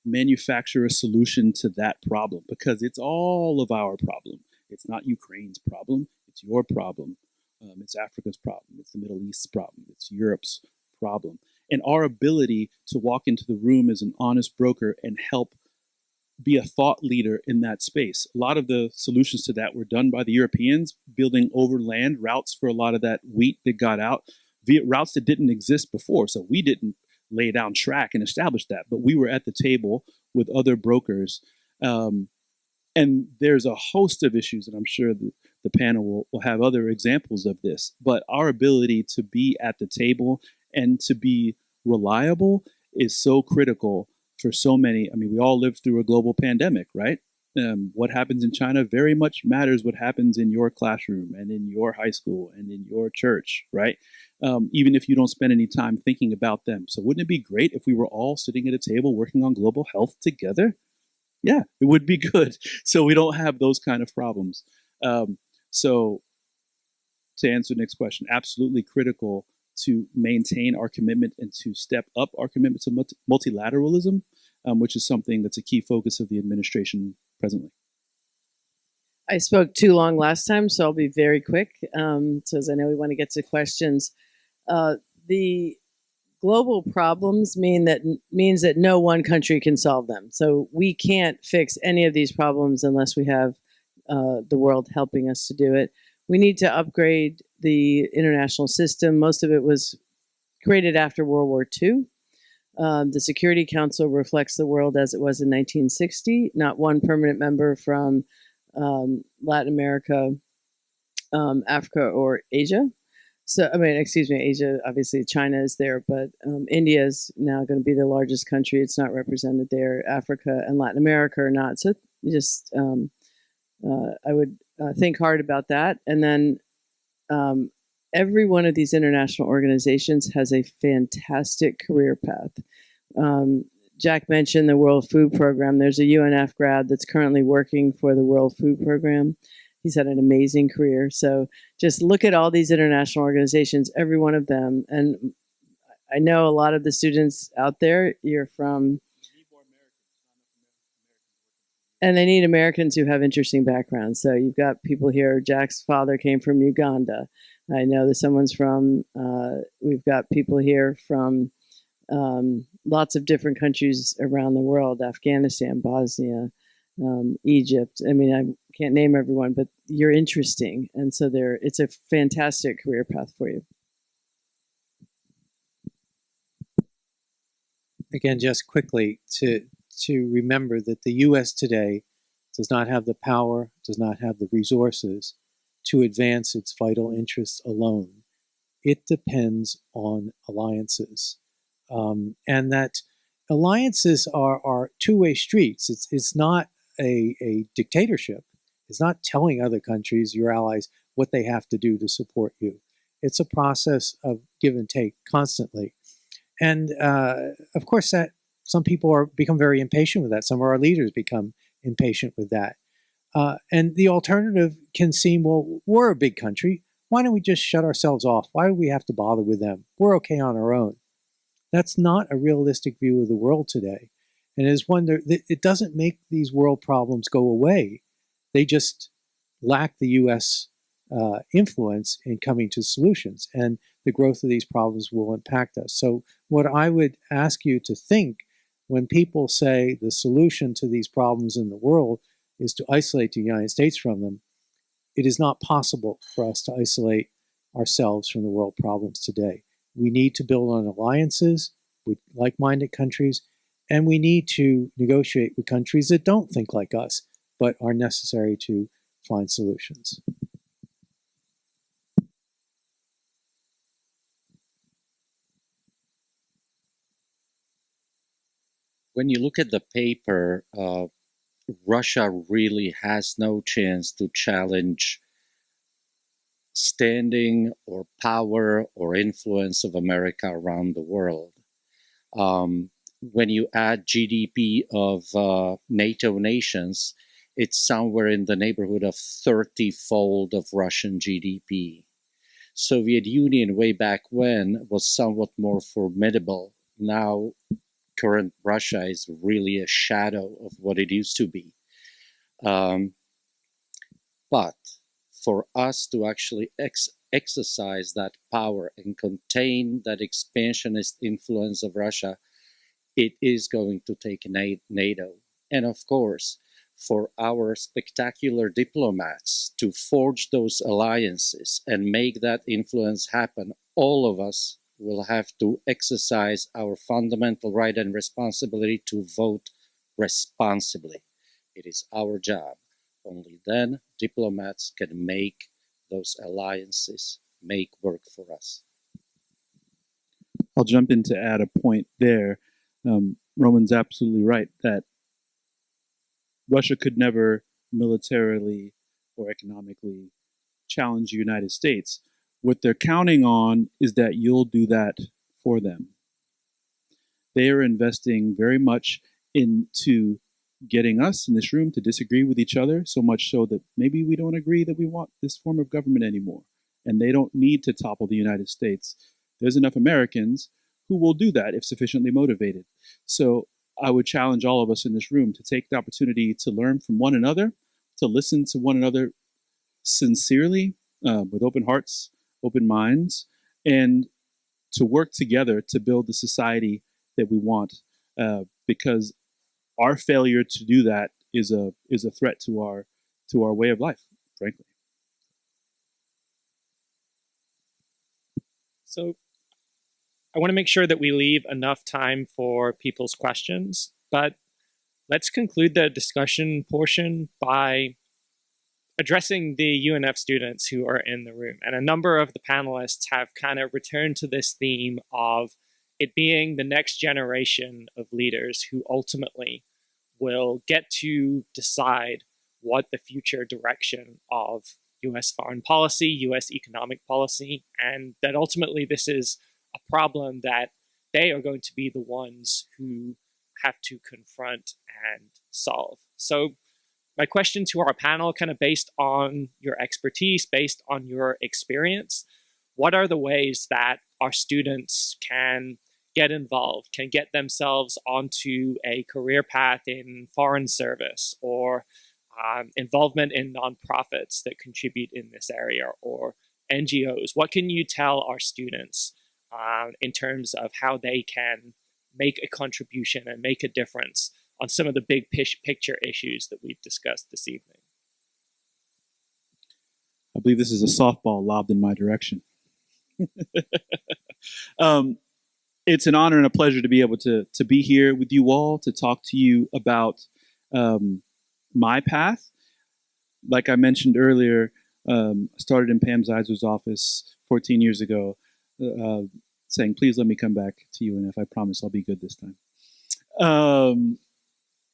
manufacture a solution to that problem? Because it's all of our problem. It's not Ukraine's problem. It's your problem. It's Africa's problem. It's the Middle East's problem. It's Europe's problem. And our ability to walk into the room as an honest broker and help be a thought leader in that space. A lot of the solutions to that were done by the Europeans, building overland routes for a lot of that wheat that got out, via routes that didn't exist before. So we didn't lay down track and establish that, but we were at the table with other brokers. And there's a host of issues, and I'm sure the panel will have other examples of this, but our ability to be at the table and to be reliable is so critical for so many. I mean, we all lived through a global pandemic, right? What happens in China very much matters what happens in your classroom and in your high school and in your church, right? Even if you don't spend any time thinking about them. So wouldn't it be great if we were all sitting at a table working on global health together? Yeah, it would be good. So we don't have those kind of problems. So to answer the next question, absolutely critical to maintain our commitment and to step up our commitment to multilateralism, which is something that's a key focus of the administration presently. I spoke too long last time, so I'll be very quick, so as I know we want to get to questions. The global problems means that no one country can solve them. So we can't fix any of these problems unless we have the world helping us to do it. We need to upgrade the international system. Most of it was created after World War II. The Security Council reflects the world as it was in 1960, not one permanent member from Latin America, Africa, or Asia. So, I mean, excuse me, Asia, obviously China is there, but India is now going to be the largest country. It's not represented there. Africa and Latin America are not. So just, I would think hard about that. And then every one of these international organizations has a fantastic career path. Jack mentioned the World Food Program. There's a UNF grad that's currently working for the World Food Program. He's had an amazing career. So just look at all these international organizations, every one of them. And I know a lot of the students out there, you're from, and they need Americans who have interesting backgrounds. So you've got people here. Jack's father came from Uganda. I know that someone's from, we've got people here from lots of different countries around the world, Afghanistan, Bosnia, Egypt. I mean, I can't name everyone, but you're interesting. And so it's a fantastic career path for you. Again, just quickly to remember that the U.S. today does not have the power, does not have the resources to advance its vital interests alone. It depends on alliances. And that alliances are two-way streets. It's not a dictatorship. It's not telling other countries, your allies, what they have to do to support you. It's a process of give and take constantly. And of course, that some people become very impatient with that. Some of our leaders become impatient with that. And the alternative can seem, well, we're a big country. Why don't we just shut ourselves off? Why do we have to bother with them? We're okay on our own. That's not a realistic view of the world today. And it doesn't make these world problems go away. They just lack the U.S. Influence in coming to solutions. And the growth of these problems will impact us. So what I would ask you to think when people say the solution to these problems in the world is to isolate the United States from them, it is not possible for us to isolate ourselves from the world problems today. We need to build on alliances with like-minded countries, and we need to negotiate with countries that don't think like us, but are necessary to find solutions. When you look at the paper, Russia really has no chance to challenge standing or power or influence of America around the world. When you add GDP of NATO nations, it's somewhere in the neighborhood of 30-fold of Russian GDP. Soviet Union way back when was somewhat more formidable. Now, current Russia is really a shadow of what it used to be. But for us to actually exercise that power and contain that expansionist influence of Russia, it is going to take NATO. And of course, for our spectacular diplomats to forge those alliances and make that influence happen, all of us will have to exercise our fundamental right and responsibility to vote responsibly. It is our job. Only then diplomats can make those alliances make work for us. I'll jump in to add a point there. Roman's absolutely right that Russia could never militarily or economically challenge the United States. What they're counting on is that you'll do that for them. They are investing very much into getting us in this room to disagree with each other, so much so that maybe we don't agree that we want this form of government anymore. And they don't need to topple the United States. There's enough Americans who will do that if sufficiently motivated. So I would challenge all of us in this room to take the opportunity to learn from one another, to listen to one another sincerely, with open hearts, open minds, and to work together to build the society that we want. Because our failure to do that is a threat to our way of life, frankly. So I want to make sure that we leave enough time for people's questions, but let's conclude the discussion portion by addressing the UNF students who are in the room. And a number of the panelists have kind of returned to this theme of it being the next generation of leaders who ultimately will get to decide what the future direction of US foreign policy, US economic policy, and that ultimately this is a problem that they are going to be the ones who have to confront and solve. So my question to our panel, kind of based on your expertise, based on your experience, what are the ways that our students can get involved, can get themselves onto a career path in foreign service or involvement in nonprofits that contribute in this area or NGOs? What can you tell our students in terms of how they can make a contribution and make a difference on some of the big picture issues that we've discussed this evening? I believe this is a softball lobbed in my direction. It's an honor and a pleasure to be able to be here with you all, to talk to you about my path. Like I mentioned earlier, I started in Pam Zeiser's office 14 years ago, saying, please let me come back to UNF. I promise I'll be good this time.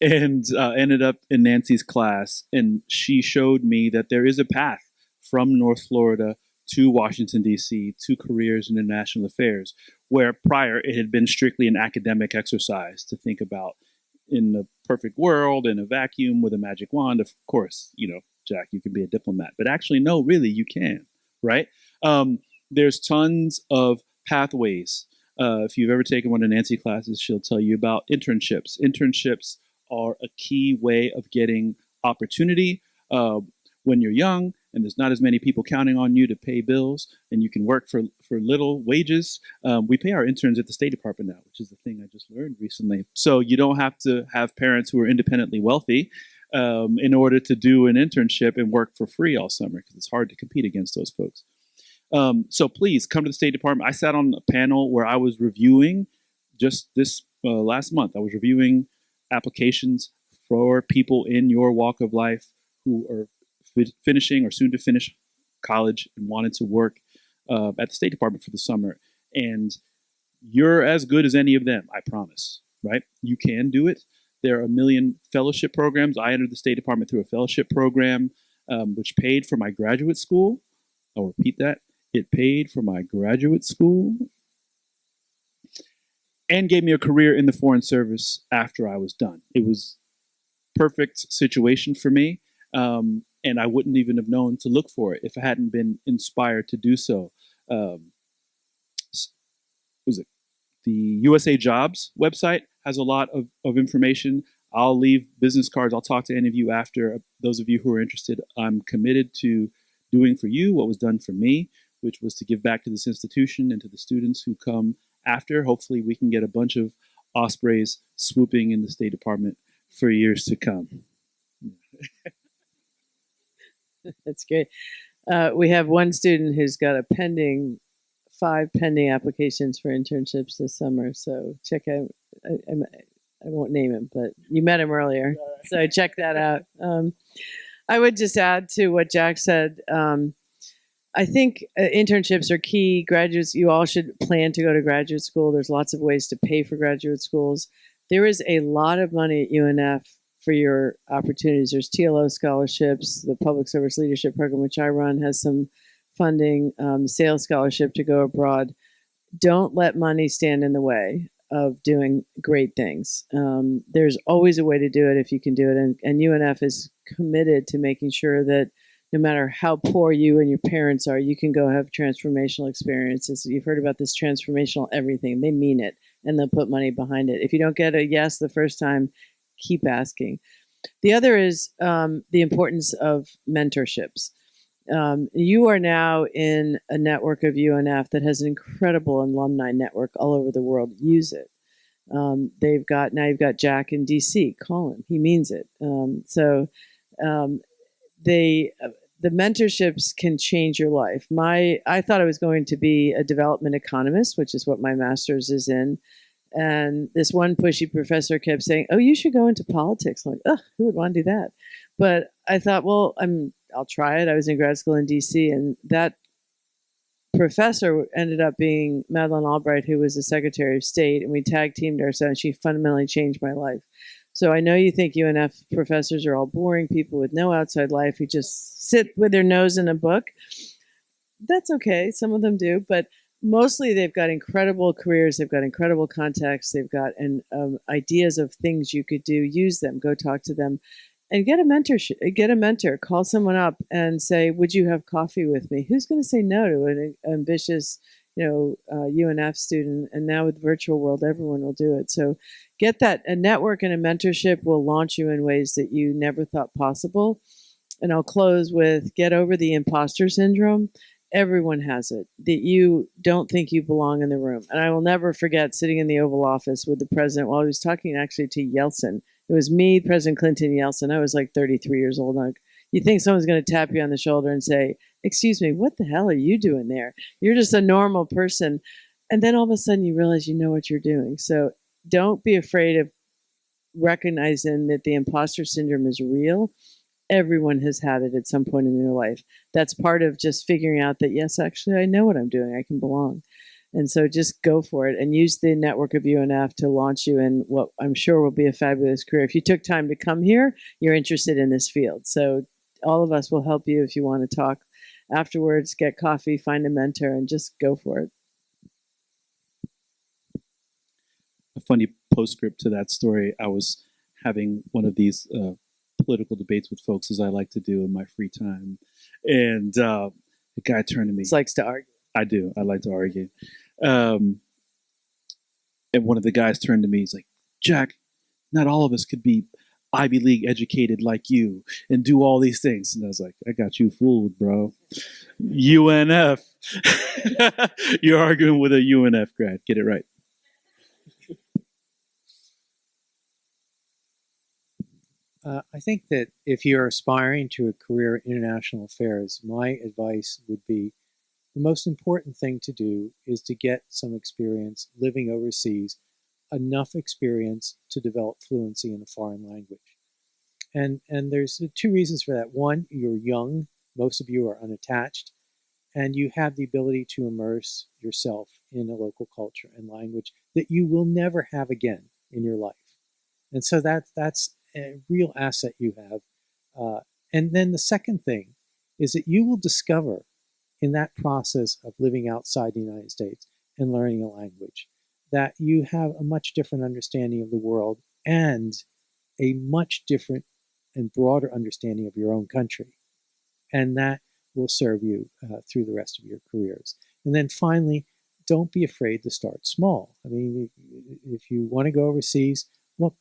And ended up in Nancy's class, and she showed me that there is a path from North Florida to Washington, D.C., to careers in international affairs, where prior it had been strictly an academic exercise to think about in the perfect world, in a vacuum with a magic wand. Of course, Jack, you can be a diplomat, but actually, no, really, you can, right? There's tons of pathways. If you've ever taken one of Nancy's classes, she'll tell you about internships. Internships are a key way of getting opportunity when you're young and there's not as many people counting on you to pay bills and you can work for little wages. We pay our interns at the State Department now, which is the thing I just learned recently. So you don't have to have parents who are independently wealthy in order to do an internship and work for free all summer, because it's hard to compete against those folks. So please come to the State Department. I sat on a panel where I was reviewing just this last month. I was reviewing applications for people in your walk of life who are finishing or soon to finish college and wanted to work at the State Department for the summer. And you're as good as any of them, I promise, right? You can do it. There are a million fellowship programs. I entered the State Department through a fellowship program, which paid for my graduate school. I'll repeat that. It paid for my graduate school and gave me a career in the Foreign Service after I was done. It was a perfect situation for me, and I wouldn't even have known to look for it if I hadn't been inspired to do so. um, was it the USA Jobs website has a lot of information. I'll leave business cards. I'll talk to any of you after. Those of you who are interested, I'm committed to doing for you what was done for me, which was to give back to this institution and to the students who come after. Hopefully we can get a bunch of ospreys swooping in the State Department for years to come. That's great. We have one student who's got a five pending applications for internships this summer. So check out, I won't name him, but you met him earlier. So check that out. I would just add to what Jack said. I think internships are key. Graduates, you all should plan to go to graduate school. There's lots of ways to pay for graduate schools. There is a lot of money at UNF for your opportunities. There's TLO scholarships. The Public Service Leadership Program, which I run, has some funding, sales scholarship to go abroad. Don't let money stand in the way of doing great things. There's always a way to do it if you can do it. And UNF is committed to making sure that no matter how poor you and your parents are, you can go have transformational experiences. You've heard about this transformational everything. They mean it, and they'll put money behind it. If you don't get a yes the first time, keep asking. The other is the importance of mentorships. You are now in a network of UNF that has an incredible alumni network all over the world. Use it. Now you've got Jack in DC. Call him. He means it. The mentorships can change your life. I thought I was going to be a development economist, which is what my master's is in. And this one pushy professor kept saying, "Oh, you should go into politics." I'm like, "Oh, who would want to do that?" But I thought, well, I'll try it. I was in grad school in DC, and that professor ended up being Madeleine Albright, who was the Secretary of State, and we tag teamed ourselves. And she fundamentally changed my life. So I know you think UNF professors are all boring people with no outside life who just sit with their nose in a book. That's okay. Some of them do, but mostly they've got incredible careers. They've got incredible contacts. They've got ideas of things you could do. Use them. Go talk to them, and get a mentor. Call someone up and say, "Would you have coffee with me?" Who's going to say no to an ambitious, UNF student? And now with the virtual world, everyone will do it. So get that. A network and a mentorship will launch you in ways that you never thought possible. And I'll close with get over the imposter syndrome. Everyone has it, that you don't think you belong in the room. And I will never forget sitting in the Oval Office with the president while he was talking actually to Yeltsin. It was me, President Clinton, Yeltsin. I was like 33 years old. You think someone's going to tap you on the shoulder and say, "Excuse me, what the hell are you doing there? You're just a normal person." And then all of a sudden you realize you know what you're doing. So don't be afraid of recognizing that the imposter syndrome is real. Everyone has had it at some point in their life. That's part of just figuring out that, yes, actually, I know what I'm doing. I can belong. And so just go for it and use the network of UNF to launch you in what I'm sure will be a fabulous career. If you took time to come here, you're interested in this field. So all of us will help you if you want to talk afterwards, get coffee, find a mentor, and just go for it. A funny postscript to that story, I was having one of these political debates with folks, as I like to do in my free time. And the guy turned to me. He likes to argue. I do. I like to argue. And one of the guys turned to me. He's like, "Jack, not all of us could be Ivy League educated like you and do all these things." And I was like, "I got you fooled, bro. UNF. You're arguing with a UNF grad. Get it right." I think that if you're aspiring to a career in international affairs, my advice would be the most important thing to do is to get some experience living overseas, enough experience to develop fluency in a foreign language. And there's two reasons for that. One, you're young, most of you are unattached, and you have the ability to immerse yourself in a local culture and language that you will never have again in your life. And so that's a real asset you have. And then the second thing is that you will discover in that process of living outside the United States and learning a language that you have a much different understanding of the world and a much different and broader understanding of your own country. And that will serve you through the rest of your careers. And then finally, don't be afraid to start small. I mean, if you want to go overseas, look,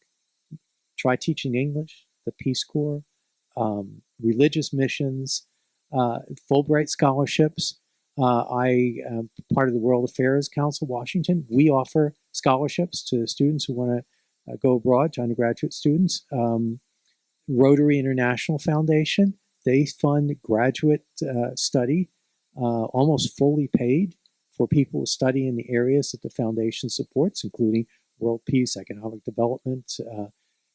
try teaching English, the Peace Corps, religious missions, Fulbright scholarships. I am part of the World Affairs Council, Washington. We offer scholarships to students who want to go abroad, to undergraduate students. Rotary International Foundation, they fund graduate study, almost fully paid for people who study in the areas that the foundation supports, including world peace, economic development.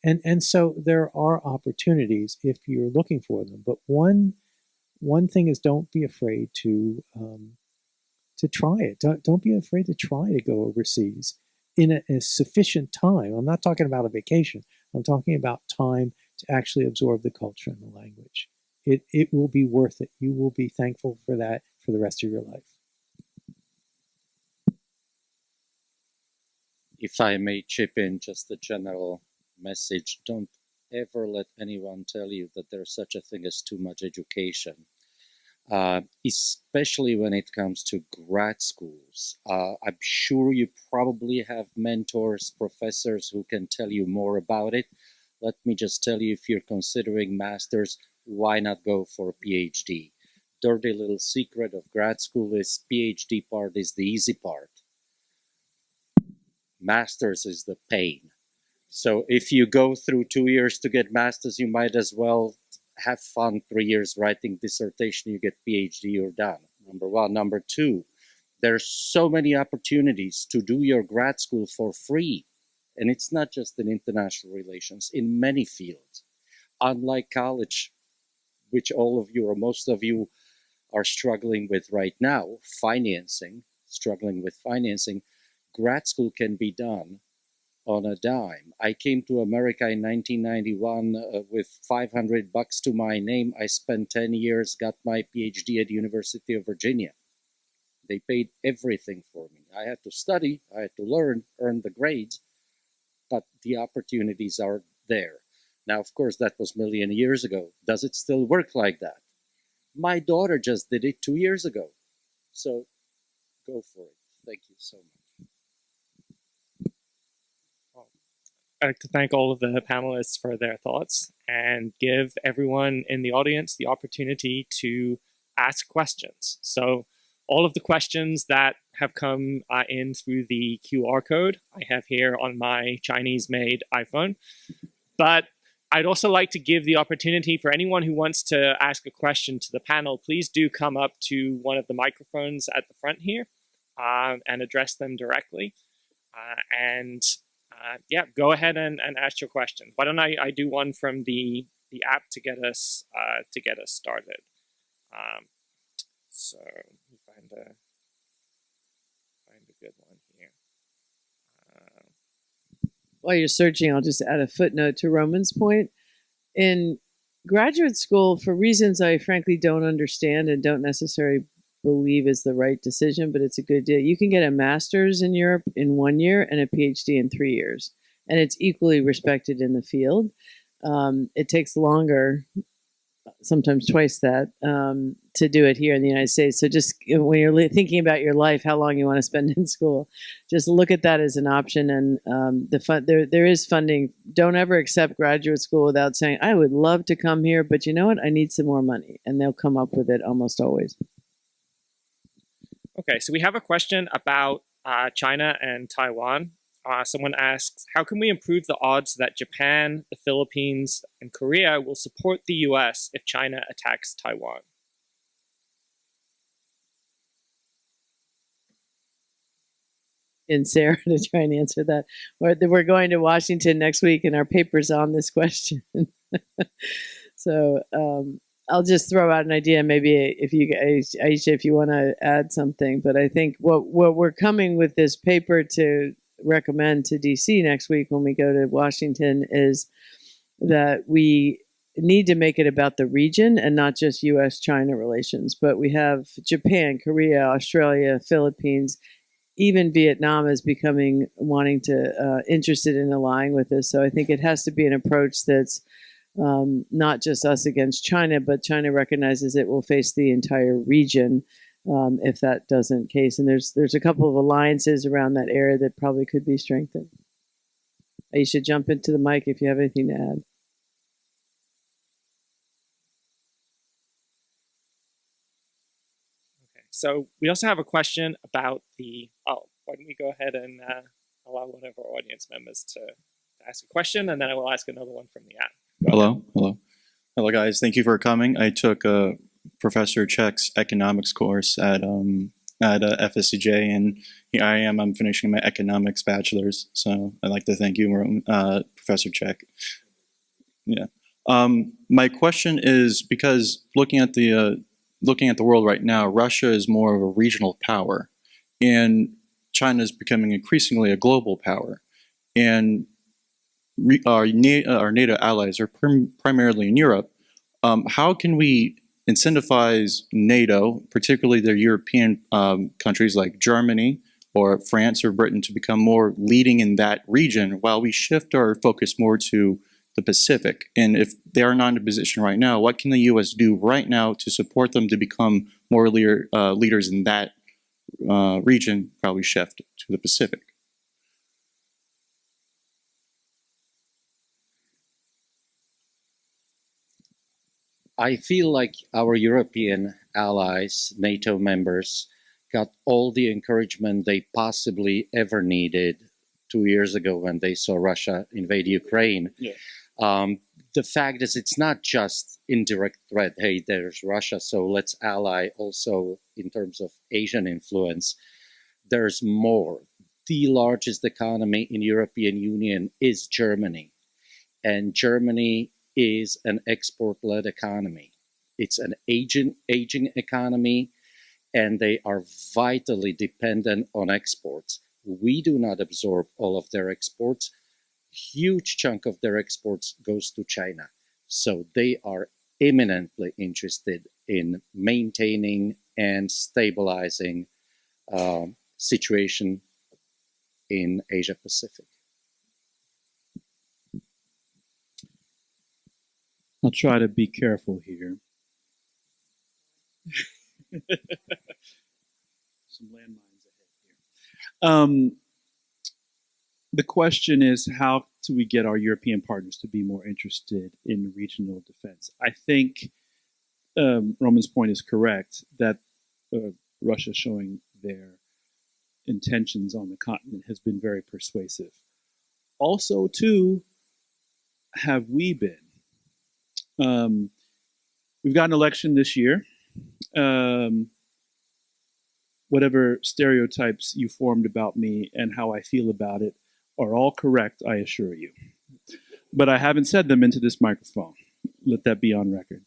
And so there are opportunities if you're looking for them. But one thing is, don't be afraid to try it. Don't be afraid to try to go overseas in a sufficient time. I'm not talking about a vacation. I'm talking about time to actually absorb the culture and the language. It will be worth it. You will be thankful for that for the rest of your life. If I may chip in just a general message, don't ever let anyone tell you that there's such a thing as too much education, especially when it comes to grad schools. I'm sure you probably have mentors, professors who can tell you more about it. Let me just tell you, if you're considering masters, why not go for a PhD? Dirty little secret of grad school is PhD part is the easy part. Masters is the pain. So if you go through 2 years to get masters, you might as well have fun 3 years writing dissertation, you get PhD, you're done. Number one. Number two, there's so many opportunities to do your grad school for free. And it's not just in international relations, in many fields. Unlike college, which all of you or most of you are struggling with right now, struggling with financing, grad school can be done on a dime. I came to America in 1991 with $500 to my name. I spent 10 years, got my PhD at the University of Virginia. They paid everything for me. I had to study, I had to learn, earn the grades, but the opportunities are there. Now, of course, that was a million years ago. Does it still work like that? My daughter just did it 2 years ago. So go for it. Thank you so much. I'd like to thank all of the panelists for their thoughts and give everyone in the audience the opportunity to ask questions. So all of the questions that have come in through the QR code I have here on my Chinese-made iPhone. But I'd also like to give the opportunity for anyone who wants to ask a question to the panel, please do come up to one of the microphones at the front here and address them directly. Yeah, go ahead and ask your question. Why don't I do one from the app to get us started? So let me find a good one here. While you're searching, I'll just add a footnote to Roman's point. In graduate school, for reasons I frankly don't understand and don't necessarily believe is the right decision, but it's a good deal. You can get a master's in Europe in 1 year and a PhD in 3 years, and it's equally respected in the field. It takes longer, sometimes twice that, to do it here in the United States. So just when you're thinking about your life, how long you want to spend in school, just look at that as an option. And there is funding. Don't ever accept graduate school without saying, I would love to come here, but you know what? I need some more money. And they'll come up with it almost always. Okay, so we have a question about China and Taiwan. Someone asks, how can we improve the odds that Japan, the Philippines, and Korea will support the US if China attacks Taiwan? And Sarah to try and answer that. We're going to Washington next week, and our paper's on this question. So I'll just throw out an idea. Maybe if you guys, Aisha, if you want to add something. But I think what we're coming with this paper to recommend to DC next week when we go to Washington is that we need to make it about the region and not just US-China relations. But we have Japan, Korea, Australia, Philippines, even Vietnam is wanting to interested in allying with this. So I think it has to be an approach that's not just us against China, but China recognizes it will face the entire region if that doesn't case. And there's a couple of alliances around that area that probably could be strengthened. You should jump into the mic if you have anything to add. Okay, so we also have a question about why don't we go ahead and allow one of our audience members to ask a question, and then I will ask another one from the app. Hello, guys. Thank you for coming. I took Professor Czech's economics course at FSCJ, and here I am. I'm finishing my economics bachelor's. So I'd like to thank you, Professor Czech. Yeah. My question is, because looking at the world right now, Russia is more of a regional power, and China is becoming increasingly a global power, and our NATO allies are primarily in Europe. How can we incentivize NATO, particularly the European countries like Germany or France or Britain, to become more leading in that region while we shift our focus more to the Pacific? And if they are not in a position right now, what can the U.S. do right now to support them to become more leaders in that region, probably shift to the Pacific? I feel like our European allies, NATO members, got all the encouragement they possibly ever needed 2 years ago when they saw Russia invade Ukraine. Yeah. The fact is, it's not just indirect threat. Hey, there's Russia, so let's ally also in terms of Asian influence. There's more. The largest economy in European Union is Germany, and Germany is an export-led economy. It's an aging economy, and they are vitally dependent on exports. We do not absorb all of their exports. Huge chunk of their exports goes to China. So they are eminently interested in maintaining and stabilizing situation in Asia Pacific. I'll try to be careful here. Some landmines ahead here. The question is, how do we get our European partners to be more interested in regional defense? I think Roman's point is correct, that Russia showing their intentions on the continent has been very persuasive. Also, too, have we been? We've got an election this year. Whatever stereotypes you formed about me and how I feel about it are all correct, I assure you. But I haven't said them into this microphone. Let that be on record.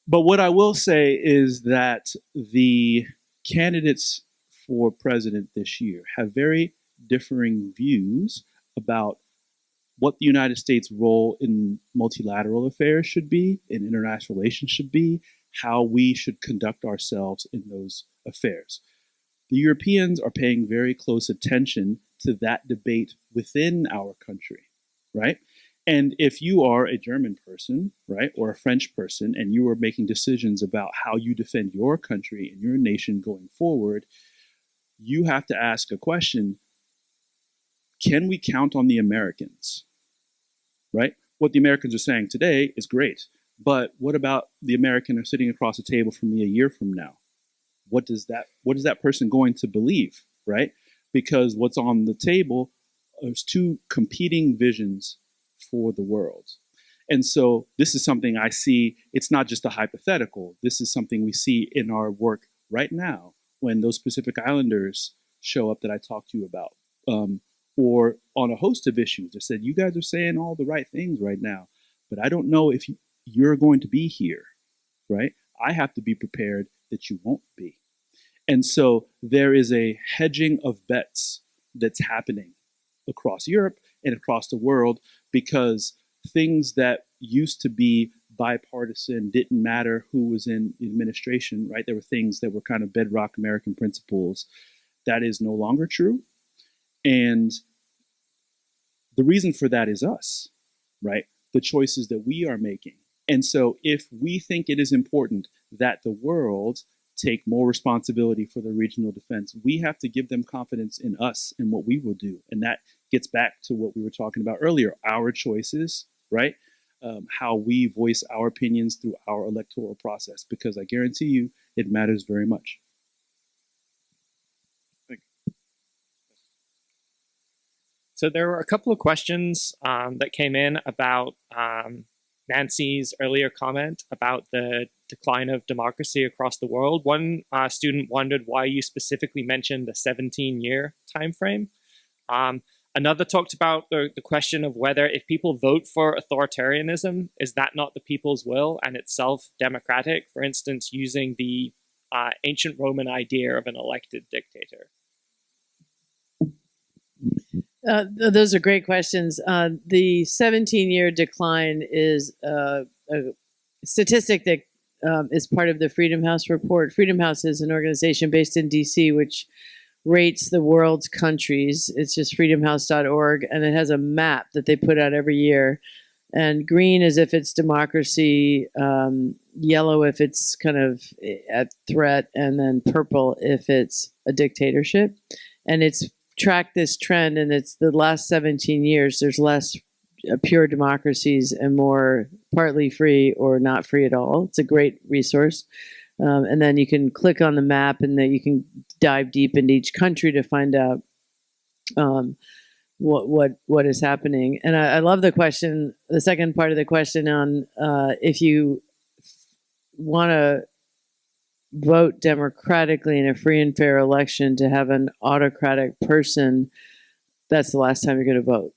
But what I will say is that the candidates for president this year have very differing views about what the United States' role in multilateral affairs should be, in international relations should be, how we should conduct ourselves in those affairs. The Europeans are paying very close attention to that debate within our country, right? And if you are a German person, right, or a French person, and you are making decisions about how you defend your country and your nation going forward, you have to ask a question: can we count on the Americans? Right? What the Americans are saying today is great, but what about the American who's sitting across the table from me a year from now? What is that person going to believe, right? Because what's on the table is two competing visions for the world. And so this is something I see. It's not just a hypothetical. This is something we see in our work right now when those Pacific Islanders show up that I talked to you about. Or on a host of issues. They said, you guys are saying all the right things right now, but I don't know if you're going to be here, right? I have to be prepared that you won't be. And so there is a hedging of bets that's happening across Europe and across the world, because things that used to be bipartisan, didn't matter who was in administration, right? There were things that were kind of bedrock American principles. That is no longer true. And the reason for that is us, right? The choices that we are making. And so if we think it is important that the world take more responsibility for the regional defense. We have to give them confidence in us and what we will do. And that gets back to what we were talking about earlier, our choices, right? How we voice our opinions through our electoral process, because I guarantee you it matters very much. So there were a couple of questions that came in about Nancy's earlier comment about the decline of democracy across the world. One student wondered why you specifically mentioned the 17-year time frame. Another talked about the question of whether if people vote for authoritarianism, is that not the people's will and itself democratic? For instance, using the ancient Roman idea of an elected dictator. Those are great questions. The 17-year decline is a statistic that is part of the Freedom House report. Freedom House is an organization based in DC which rates the world's countries. It's just freedomhouse.org, and it has a map that they put out every year. And green is if it's democracy, yellow if it's kind of at threat, and then purple if it's a dictatorship. And it's tracked this trend, and it's the last 17 years, there's less pure democracies and more partly free or not free at all. It's a great resource. And then you can click on the map, and then you can dive deep into each country to find out what is happening. And I love the question, the second part of the question on if you want to vote democratically in a free and fair election to have an autocratic person, that's the last time you're going to vote.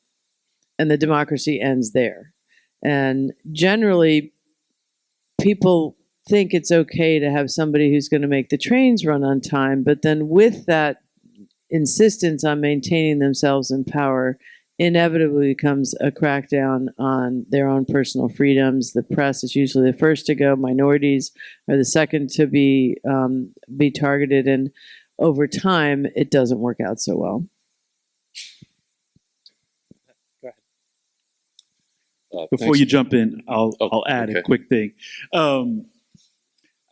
And the democracy ends there. And generally, people think it's okay to have somebody who's going to make the trains run on time, but then with that insistence on maintaining themselves in power, inevitably becomes a crackdown on their own personal freedoms. The press is usually the first to go. Minorities are the second to be targeted, and over time, it doesn't work out so well. Before you jump in, I'll add a quick thing.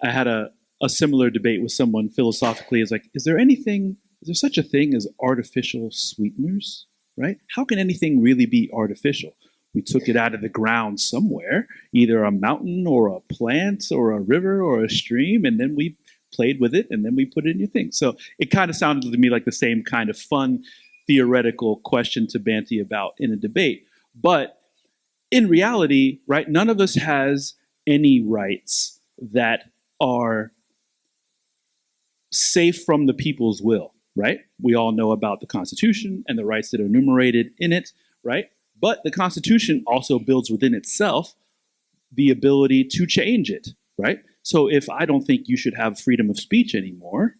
I had a similar debate with someone philosophically. Is like, is there such a thing as artificial sweeteners, right? How can anything really be artificial? We took it out of the ground somewhere, either a mountain or a plant or a river or a stream, and then we played with it, and then we put it in your thing. So it kind of sounded to me like the same kind of fun, theoretical question to banty about in a debate. But in reality, right, none of us has any rights that are safe from the people's will, right? We all know about the Constitution and the rights that are enumerated in it, right? But the Constitution also builds within itself the ability to change it, right? So if I don't think you should have freedom of speech anymore,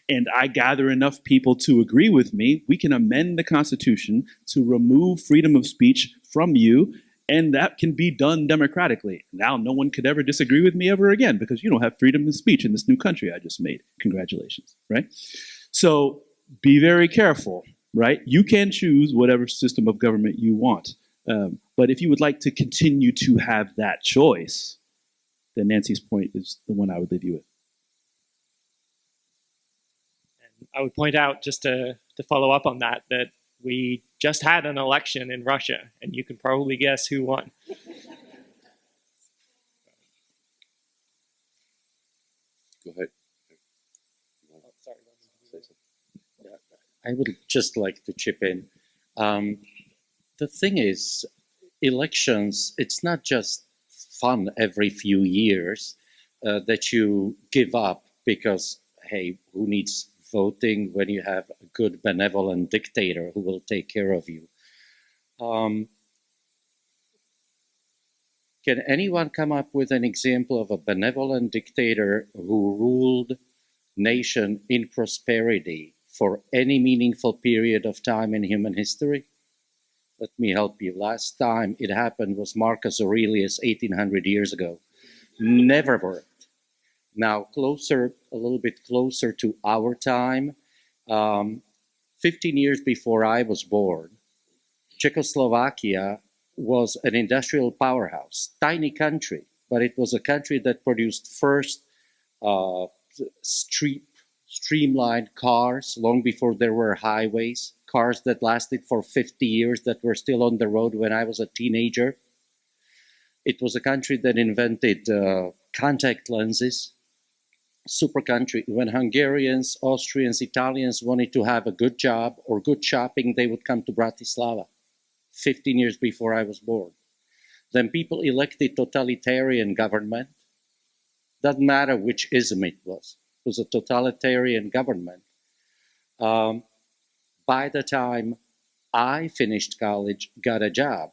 and I gather enough people to agree with me, we can amend the Constitution to remove freedom of speech from you, and that can be done democratically. Now no one could ever disagree with me ever again because you don't have freedom of speech in this new country I just made. Congratulations, right? So be very careful, right? You can choose whatever system of government you want. But if you would like to continue to have that choice, then Nancy's point is the one I would leave you with. And I would point out, just to follow up on that, that we just had an election in Russia, and you can probably guess who won. Go ahead. Oh, sorry. Yeah, I would just like to chip in. The thing is, elections, it's not just fun every few years that you give up because, hey, who needs voting when you have a good benevolent dictator who will take care of you? Can anyone come up with an example of a benevolent dictator who ruled nation in prosperity for any meaningful period of time in human history? Let me help you. Last time it happened was Marcus Aurelius 1800 years ago. Never worked. Now, a little bit closer to our time, 15 years before I was born, Czechoslovakia was an industrial powerhouse, tiny country, but it was a country that produced first streamlined cars long before there were highways, cars that lasted for 50 years that were still on the road when I was a teenager. It was a country that invented contact lenses. Super country. When Hungarians, Austrians, Italians wanted to have a good job or good shopping, they would come to Bratislava 15 years before I was born. Then people elected totalitarian government. Doesn't matter which ism it was. It was a totalitarian government. By the time I finished college, got a job.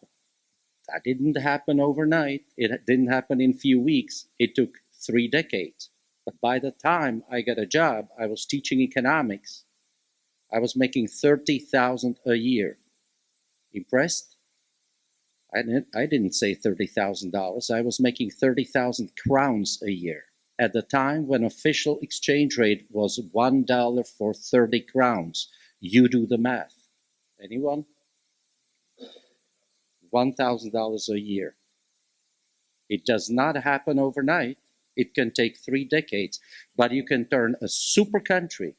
That didn't happen overnight. It didn't happen in a few weeks. It took 3 decades. But by the time I got a job, I was teaching economics. I was making $30,000 a year. Impressed? I didn't say $30,000. I was making 30,000 crowns a year at the time when official exchange rate was $1 for 30 crowns. You do the math. Anyone? $1,000 a year. It does not happen overnight. It can take 3 decades, but you can turn a super country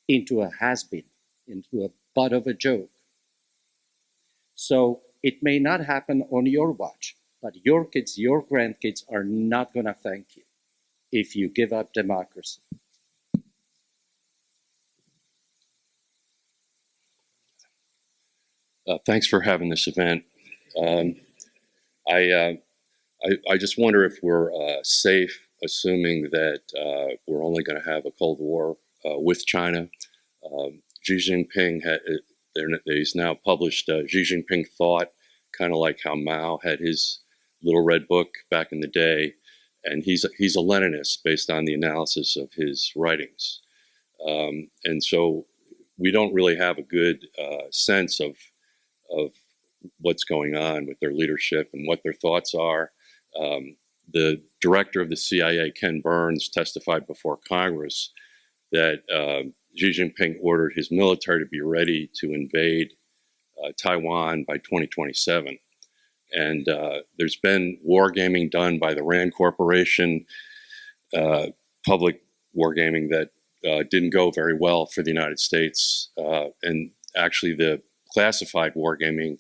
into a has-been, into a butt of a joke. So it may not happen on your watch, but your kids, your grandkids are not going to thank you if you give up democracy. Thanks for having this event. I just wonder if we're safe assuming that we're only going to have a Cold War with China. Xi Jinping, he's now published Xi Jinping Thought, kind of like how Mao had his little red book back in the day. And he's a Leninist based on the analysis of his writings. And so we don't really have a good sense of what's going on with their leadership and what their thoughts are. The director of the CIA, Ken Burns, testified before Congress that Xi Jinping ordered his military to be ready to invade Taiwan by 2027. And there's been wargaming done by the RAND Corporation, public wargaming that didn't go very well for the United States. And actually the classified wargaming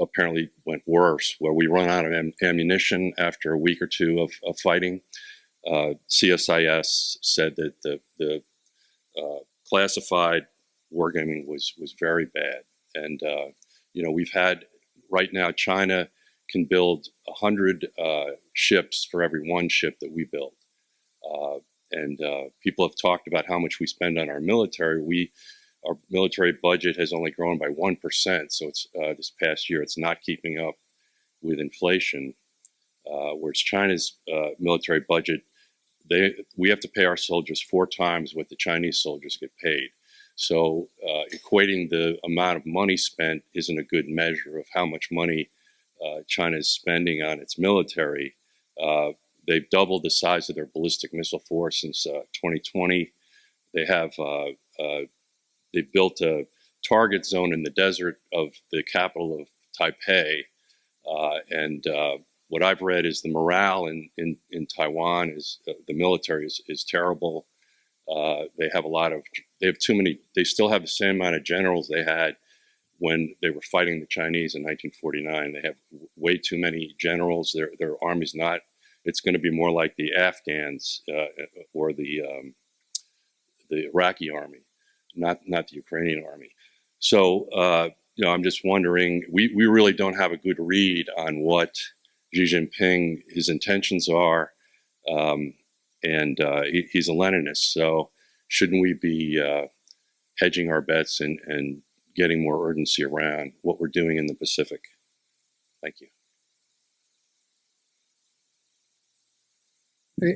apparently went worse, where we run out of ammunition after a week or two of fighting. CSIS said that the classified wargaming was very bad. And, we've had, right now, China can build 100 ships for every 1 ship that we build. And people have talked about how much we spend on our military. Our military budget has only grown by 1%. So it's this past year, it's not keeping up with inflation. Whereas China's military budget, we have to pay our soldiers 4 times what the Chinese soldiers get paid. So equating the amount of money spent isn't a good measure of how much money China is spending on its military. They've doubled the size of their ballistic missile force since 2020. They have they've built a target zone in the desert of the capital of Taipei, and what I've read is the morale in Taiwan is the military is terrible. They have too many. They still have the same amount of generals they had when they were fighting the Chinese in 1949. They have way too many generals. Their army's not. It's going to be more like the Afghans or the Iraqi army, not the Ukrainian army. So I'm just wondering. We really don't have a good read on what Xi Jinping, his intentions are. And he's a Leninist, so shouldn't we be hedging our bets and getting more urgency around what we're doing in the Pacific? Thank you.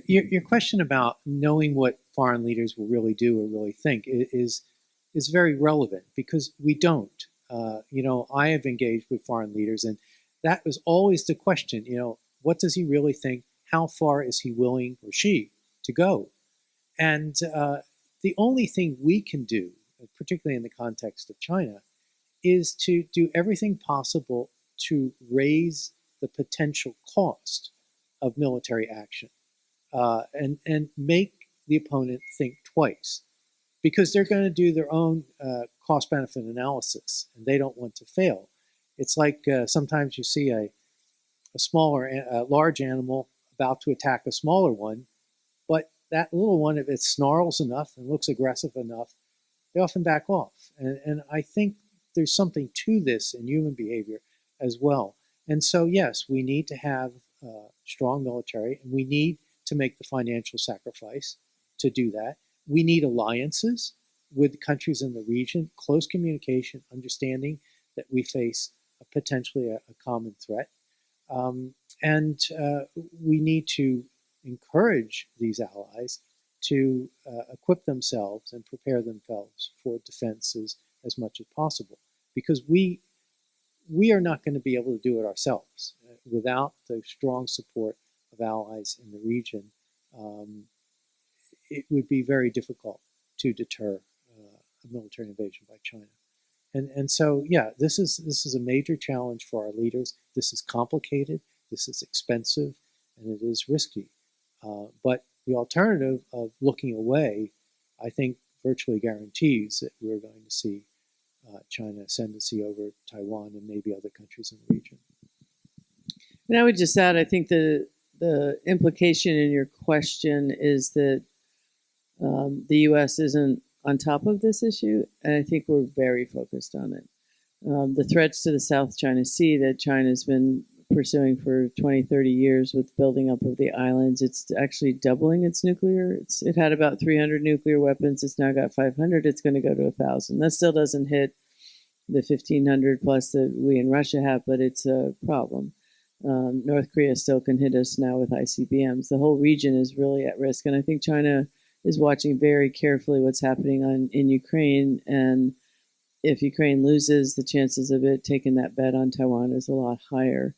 Your question about knowing what foreign leaders will really do or really think is very relevant, because we don't. I have engaged with foreign leaders, and that was always the question. What does he really think? How far is he willing, or she, to go? And the only thing we can do, particularly in the context of China, is to do everything possible to raise the potential cost of military action. and make the opponent think twice, because they're going to do their own cost-benefit analysis, and they don't want to fail. It's like sometimes you see a large animal about to attack a smaller one, but that little one, if it snarls enough and looks aggressive enough, they often back off. And I think there's something to this in human behavior as well. And so, yes, we need to have a strong military, and we need to make the financial sacrifice to do that. We need alliances with countries in the region, close communication, understanding that we face potentially a common threat. And we need to encourage these allies to equip themselves and prepare themselves for defenses as much as possible, because we are not going to be able to do it ourselves without the strong support of allies in the region. It would be very difficult to deter a military invasion by China. And so, yeah, this is a major challenge for our leaders. This is complicated, this is expensive, and it is risky. But the alternative of looking away, I think, virtually guarantees that we're going to see China ascendancy over Taiwan and maybe other countries in the region. And I would just add, I think the implication in your question is that the U.S. isn't on top of this issue, and I think we're very focused on it. The threats to the South China Sea that China's been pursuing for 20, 30 years with building up of the islands, it's actually doubling its nuclear. It had about 300 nuclear weapons. It's now got 500. It's going to go to 1,000. That still doesn't hit the 1,500 plus that we in Russia have, but it's a problem. North Korea still can hit us now with ICBMs. The whole region is really at risk, and I think China is watching very carefully what's happening in Ukraine, and if Ukraine loses, the chances of it taking that bet on Taiwan is a lot higher.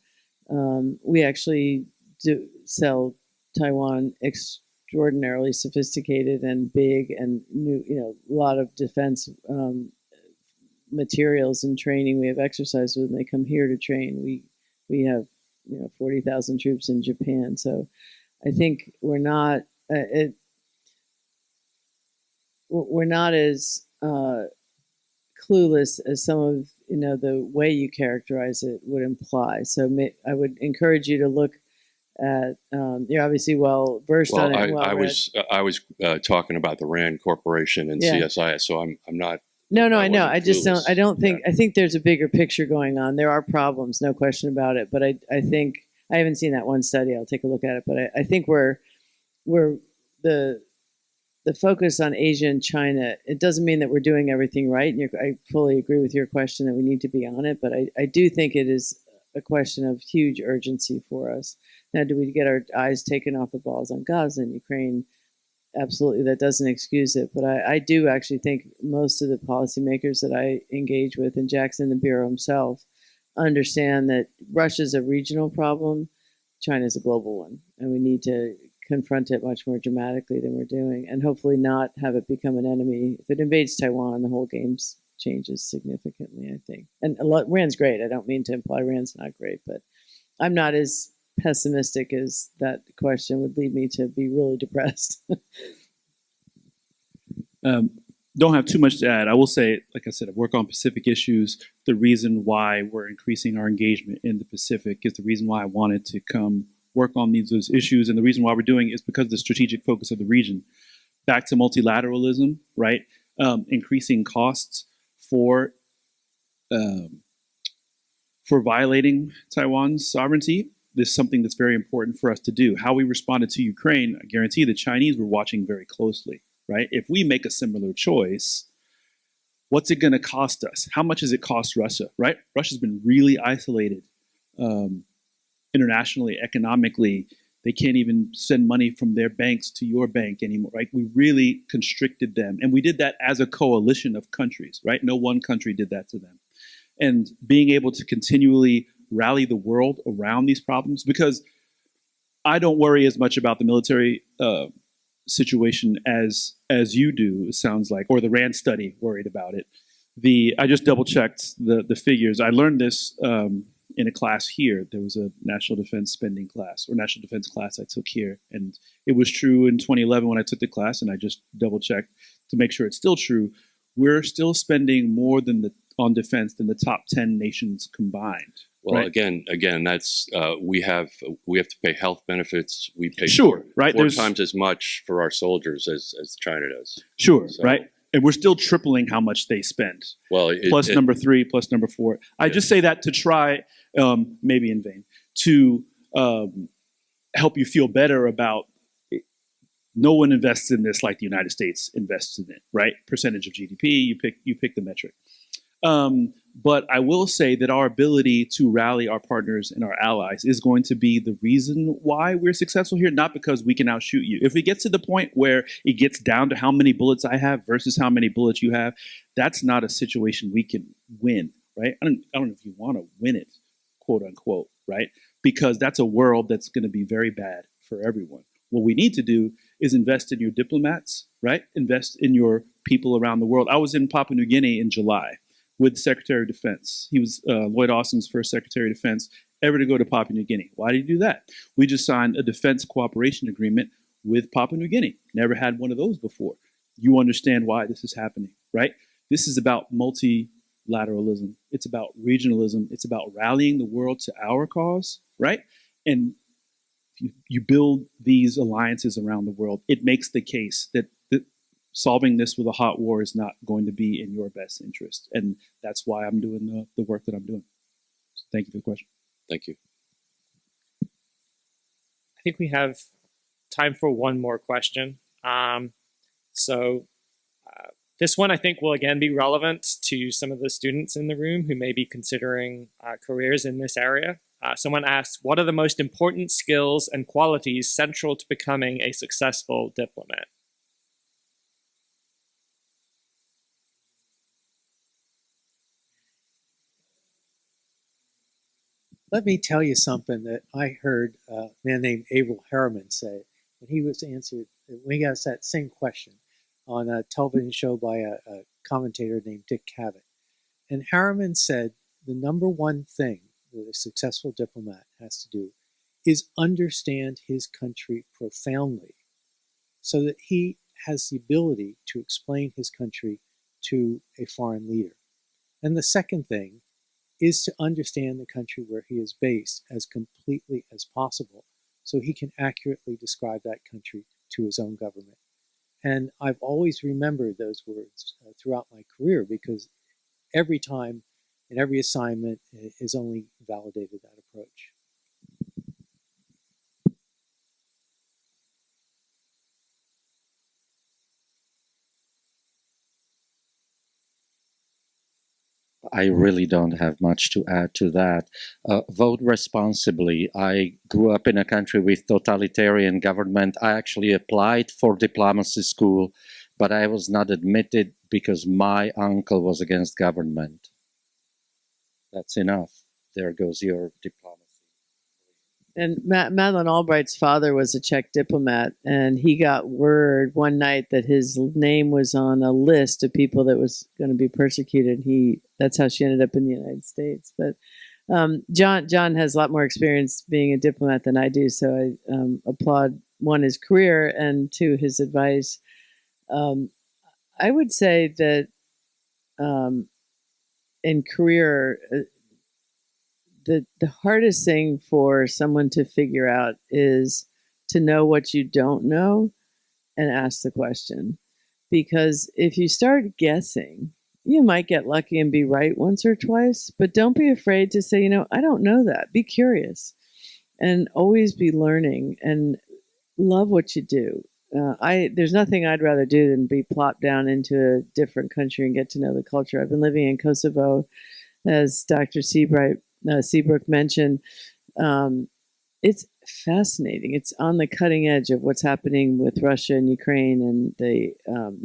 We actually do sell Taiwan extraordinarily sophisticated and big and new, a lot of defense materials and training. We have exercises when they come here to train. We have 40,000 troops in Japan, so I think we're not as clueless as some of the way you characterize it would imply. So I would encourage you to look at. You're obviously well versed on it. I was talking about the Rand Corporation and CSIS, so I'm not. No, I know. I just don't. I don't think. I think there's a bigger picture going on. There are problems, no question about it. But I think I haven't seen that one study. I'll take a look at it. But I think we're the focus on Asia and China. It doesn't mean that we're doing everything right. And I fully agree with your question that we need to be on it. But I do think it is a question of huge urgency for us. Now, do we get our eyes taken off the balls on Gaza and Ukraine? Absolutely, that doesn't excuse it. But I do actually think most of the policymakers that I engage with, and Jackson the Bureau himself, understand that Russia's a regional problem, China's a global one, and we need to confront it much more dramatically than we're doing, and hopefully not have it become an enemy. If it invades Taiwan, the whole game changes significantly, I think. And Rand's great. I don't mean to imply Rand's not great, but I'm not as pessimistic as that question would lead me to be really depressed. Don't have too much to add. I will say, like I said, I work on Pacific issues. The reason why we're increasing our engagement in the Pacific is the reason why I wanted to come work on those issues, and the reason why we're doing it is because of the strategic focus of the region. Back to multilateralism, right? Increasing costs for violating Taiwan's sovereignty. This is something that's very important for us to do. How we responded to Ukraine, I guarantee the Chinese were watching very closely, right? If we make a similar choice, what's it going to cost us? How much does it cost Russia, right? Russia's been really isolated internationally, economically. They can't even send money from their banks to your bank anymore, right? We really constricted them. And we did that as a coalition of countries, right? No one country did that to them. And being able to continually rally the world around these problems, because I don't worry as much about the military situation as you do, it sounds like, or the Rand study worried about it. I just double checked the figures. I learned this in a class here. There was a national defense spending class or national defense class I took here. And it was true in 2011 when I took the class, and I just double checked to make sure it's still true. We're still spending more on defense than the top 10 nations combined. Well, right? again, that's we have to pay health benefits. We pay sure, right? Four times as much for our soldiers as China does. Sure, so, right? And we're still tripling how much they spend. Well, plus number 3, plus number 4. I just say that to try, maybe in vain, to help you feel better about. No one invests in this like the United States invests in it, right? Percentage of GDP, you pick the metric. But I will say that our ability to rally our partners and our allies is going to be the reason why we're successful here, not because we can outshoot you. If we get to the point where it gets down to how many bullets I have versus how many bullets you have, that's not a situation we can win, right? I don't know if you want to win it, quote unquote, right? Because that's a world that's going to be very bad for everyone. What we need to do is invest in your diplomats, right? Invest in your people around the world. I was in Papua New Guinea in July with the Secretary of Defense. He was Lloyd Austin's first Secretary of Defense ever to go to Papua New Guinea. Why did he do that? We just signed a defense cooperation agreement with Papua New Guinea. Never had one of those before. You understand why this is happening, right? This is about multilateralism. It's about regionalism. It's about rallying the world to our cause, right? And you build these alliances around the world, it makes the case that solving this with a hot war is not going to be in your best interest. And that's why I'm doing the work that I'm doing. So thank you for the question. Thank you. I think we have time for one more question. This one I think will again be relevant to some of the students in the room who may be considering careers in this area. Someone asked, what are the most important skills and qualities central to becoming a successful diplomat? Let me tell you something that I heard a man named Averell Harriman say when he was answered, when he asked that same question on a television show by a commentator named Dick Cavett. And Harriman said the number one thing that a successful diplomat has to do is understand his country profoundly so that he has the ability to explain his country to a foreign leader. And the second thing is to understand the country where he is based as completely as possible so he can accurately describe that country to his own government. And I've always remembered those words throughout my career because every time and every assignment has only validated that approach. I really don't have much to add to that. Vote responsibly. I grew up in a country with totalitarian government. I actually applied for diplomacy school, but I was not admitted because my uncle was against government. That's enough. There goes your diplomacy. And Madeleine Albright's father was a Czech diplomat, and he got word one night that his name was on a list of people that was going to be persecuted. That's how she ended up in the United States. But John has a lot more experience being a diplomat than I do, so I applaud, one, his career, and two, his advice. I would say that in career, the hardest thing for someone to figure out is to know what you don't know and ask the question. Because if you start guessing, you might get lucky and be right once or twice, but don't be afraid to say, I don't know that. Be curious and always be learning and love what you do. There's nothing I'd rather do than be plopped down into a different country and get to know the culture. I've been living in Kosovo, as Dr. Seabrook mentioned. It's fascinating. It's on the cutting edge of what's happening with Russia and Ukraine and the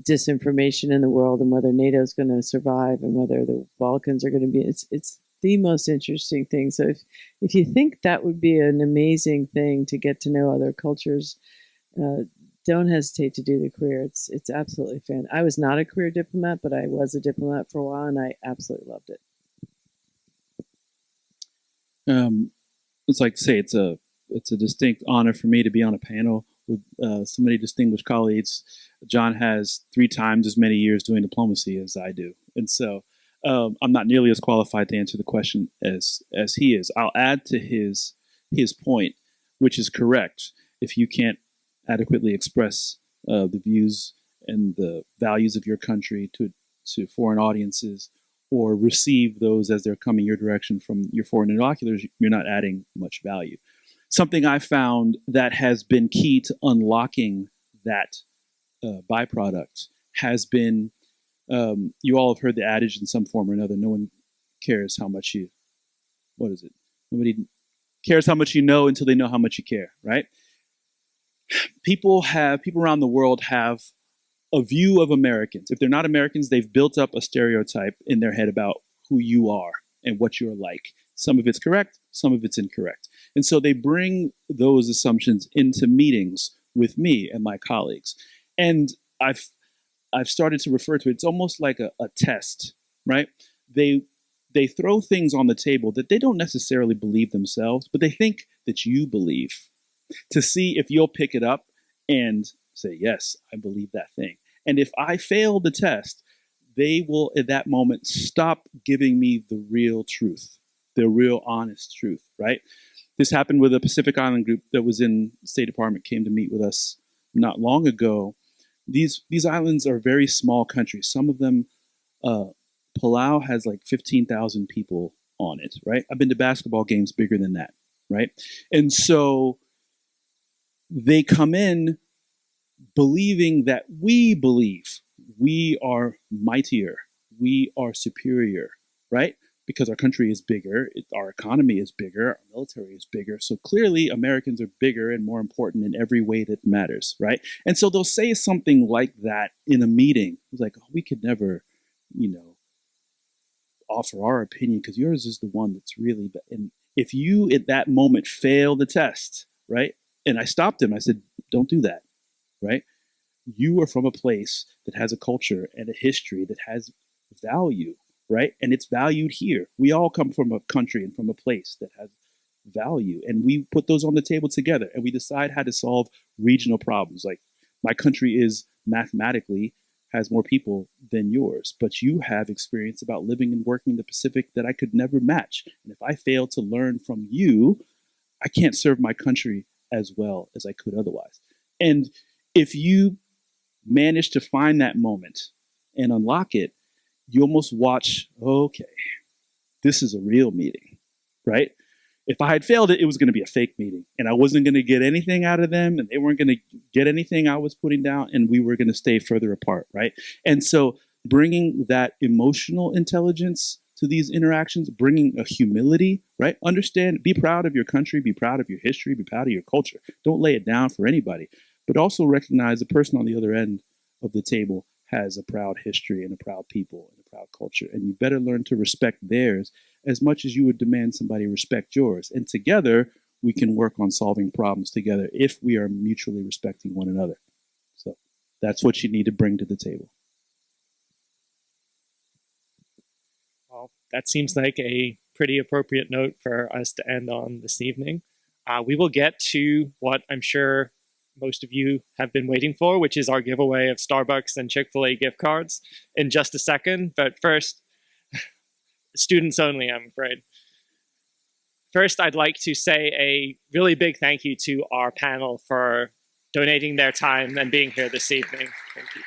disinformation in the world and whether NATO is going to survive and whether the Balkans are going to be. It's the most interesting thing. So if you think that would be an amazing thing to get to know other cultures, don't hesitate to do the career. It's absolutely fun. I was not a career diplomat, but I was a diplomat for a while, and I absolutely loved it. It's like to say it's a distinct honor for me to be on a panel with so many distinguished colleagues. John has 3 times as many years doing diplomacy as I do, and so I'm not nearly as qualified to answer the question as he is. I'll add to his point, which is correct. If you can't adequately express the views and the values of your country to foreign audiences, or receive those as they're coming your direction from your foreign interlocutors, you're not adding much value. Something I found that has been key to unlocking that byproduct has been, you all have heard the adage in some form or another, no one cares how much you, what is it? Nobody cares how much you know until they know how much you care, right? People around the world have a view of Americans. If they're not Americans, they've built up a stereotype in their head about who you are and what you're like. Some of it's correct, some of it's incorrect. And so they bring those assumptions into meetings with me and my colleagues. And I've started to refer to it, it's almost like a test, right? They throw things on the table that they don't necessarily believe themselves, but they think that you believe, to see if you'll pick it up and say, yes, I believe that thing. And if I fail the test, they will at that moment stop giving me the real truth, the real honest truth, right? This happened with a Pacific Island group that was in the State Department, came to meet with us not long ago. These islands are very small countries. Some of them, Palau has like 15,000 people on it, right? I've been to basketball games bigger than that, right? And so they come in believing that we believe we are mightier, we are superior, right? Because our country is bigger, our economy is bigger, our military is bigger. So clearly Americans are bigger and more important in every way that matters, right? And so they'll say something like that in a meeting. It's like, oh, we could never, offer our opinion because yours is the one that's really, and if you at that moment fail the test, right? And I stopped him, I said, don't do that, right? You are from a place that has a culture and a history that has value, right? And it's valued here. We all come from a country and from a place that has value. And we put those on the table together and we decide how to solve regional problems. Like my country is mathematically has more people than yours, but you have experience about living and working in the Pacific that I could never match. And if I fail to learn from you, I can't serve my country as well as I could otherwise. And if you manage to find that moment and unlock it, you almost watch, okay, this is a real meeting, right? If I had failed it, it was going to be a fake meeting and I wasn't going to get anything out of them and they weren't going to get anything I was putting down and we were going to stay further apart, right? And so bringing that emotional intelligence to these interactions, bringing a humility, right? Understand, be proud of your country, be proud of your history, be proud of your culture. Don't lay it down for anybody, but also recognize the person on the other end of the table has a proud history and a proud people and a proud culture. And you better learn to respect theirs as much as you would demand somebody respect yours. And together, we can work on solving problems together if we are mutually respecting one another. So that's what you need to bring to the table. Well, that seems like a pretty appropriate note for us to end on this evening. We will get to what I'm sure most of you have been waiting for, which is our giveaway of Starbucks and Chick-fil-A gift cards in just a second. But first, students only, I'm afraid. First, I'd like to say a really big thank you to our panel for donating their time and being here this evening. Thank you.